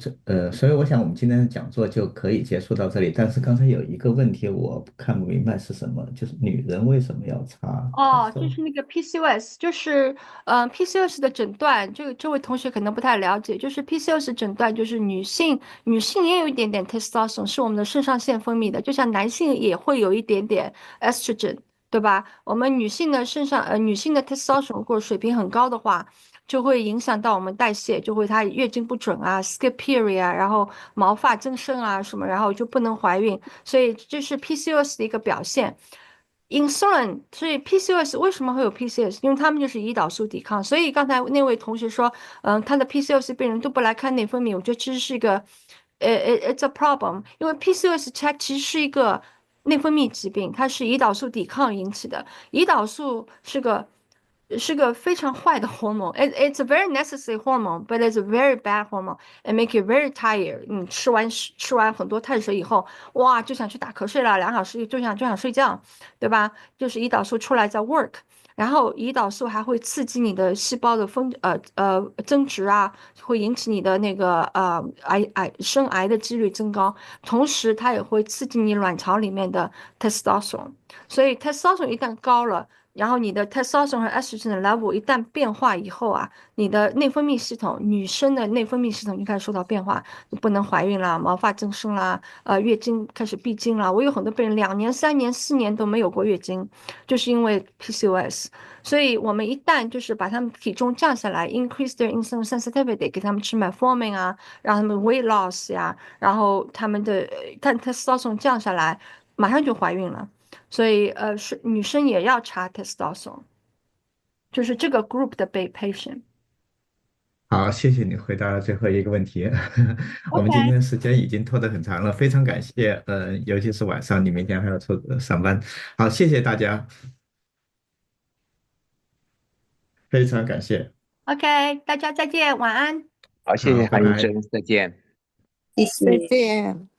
所以我想我们今天的讲座就可以结束到这里。但是刚才有一个问题我看不明白是什么，就是女人为什么要擦 哦，就 testo？是那个 PCOS，就是PCOS 的诊断，这位同学可能不太了解，就是 PCOS 诊断就是女性也有一点点 testosterone，是我们的肾上腺分泌的，就像男性也会有一点点 estrogen，对吧？我们女性的 testosterone 如果水平很高的话，就会影响到我们代谢，就会她月经不准啊，skip period 啊，然后毛发增生啊什么，然后就不能怀孕，所以这是 PCOS 的一个表现。insulin，所以 PCOS 为什么会有 PCOS？因为他们就是胰岛素抵抗。所以刚才那位同学说，他的 PCOS 病人都不来看内分泌，我觉得其实是一个，it's a problem。因为 PCOS 它其实是一个内分泌疾病，它是胰岛素抵抗引起的。胰岛素是个非常坏的 hormone。It's a very necessary hormone, but it's a very bad hormone. It make you very tired。你吃完很多碳水以后，哇，就想去打瞌睡了，2小时就想睡觉，对吧？就是胰岛素出来在 work，然后胰岛素还会刺激你的细胞的增殖啊，会引起你的那个生癌的几率增高，同时它也会刺激你卵巢里面的 testosterone，所以 testosterone 一旦高了。然后你的 testosterone 和 estrogen 的 level 一旦变化以后啊，你的内分泌系统，女生的内分泌系统就开始受到变化，不能怀孕啦，毛发增生啦，月经开始闭经啦。我有很多病人2年、3年、4年都没有过月经，就是因为 PCOS。所以我们一旦就是把他们体重降下来，increase their insulin sensitivity，给他们吃 metformin 啊，让他们 weight loss 呀，然后他们的testosterone 降下来，马上就怀孕了。所以是女生也要查 testosterone，就是这个 group 的被 patient。好，谢谢你回答了最后一个问题。我们今 OK，天时间已经拖得很长了，非常感谢。尤其是晚上，你明天还要上班。好，谢谢大家，非常感谢。OK，大家再见，晚安。好，谢好，谢拜拜。韩医生，再见。谢谢。再见。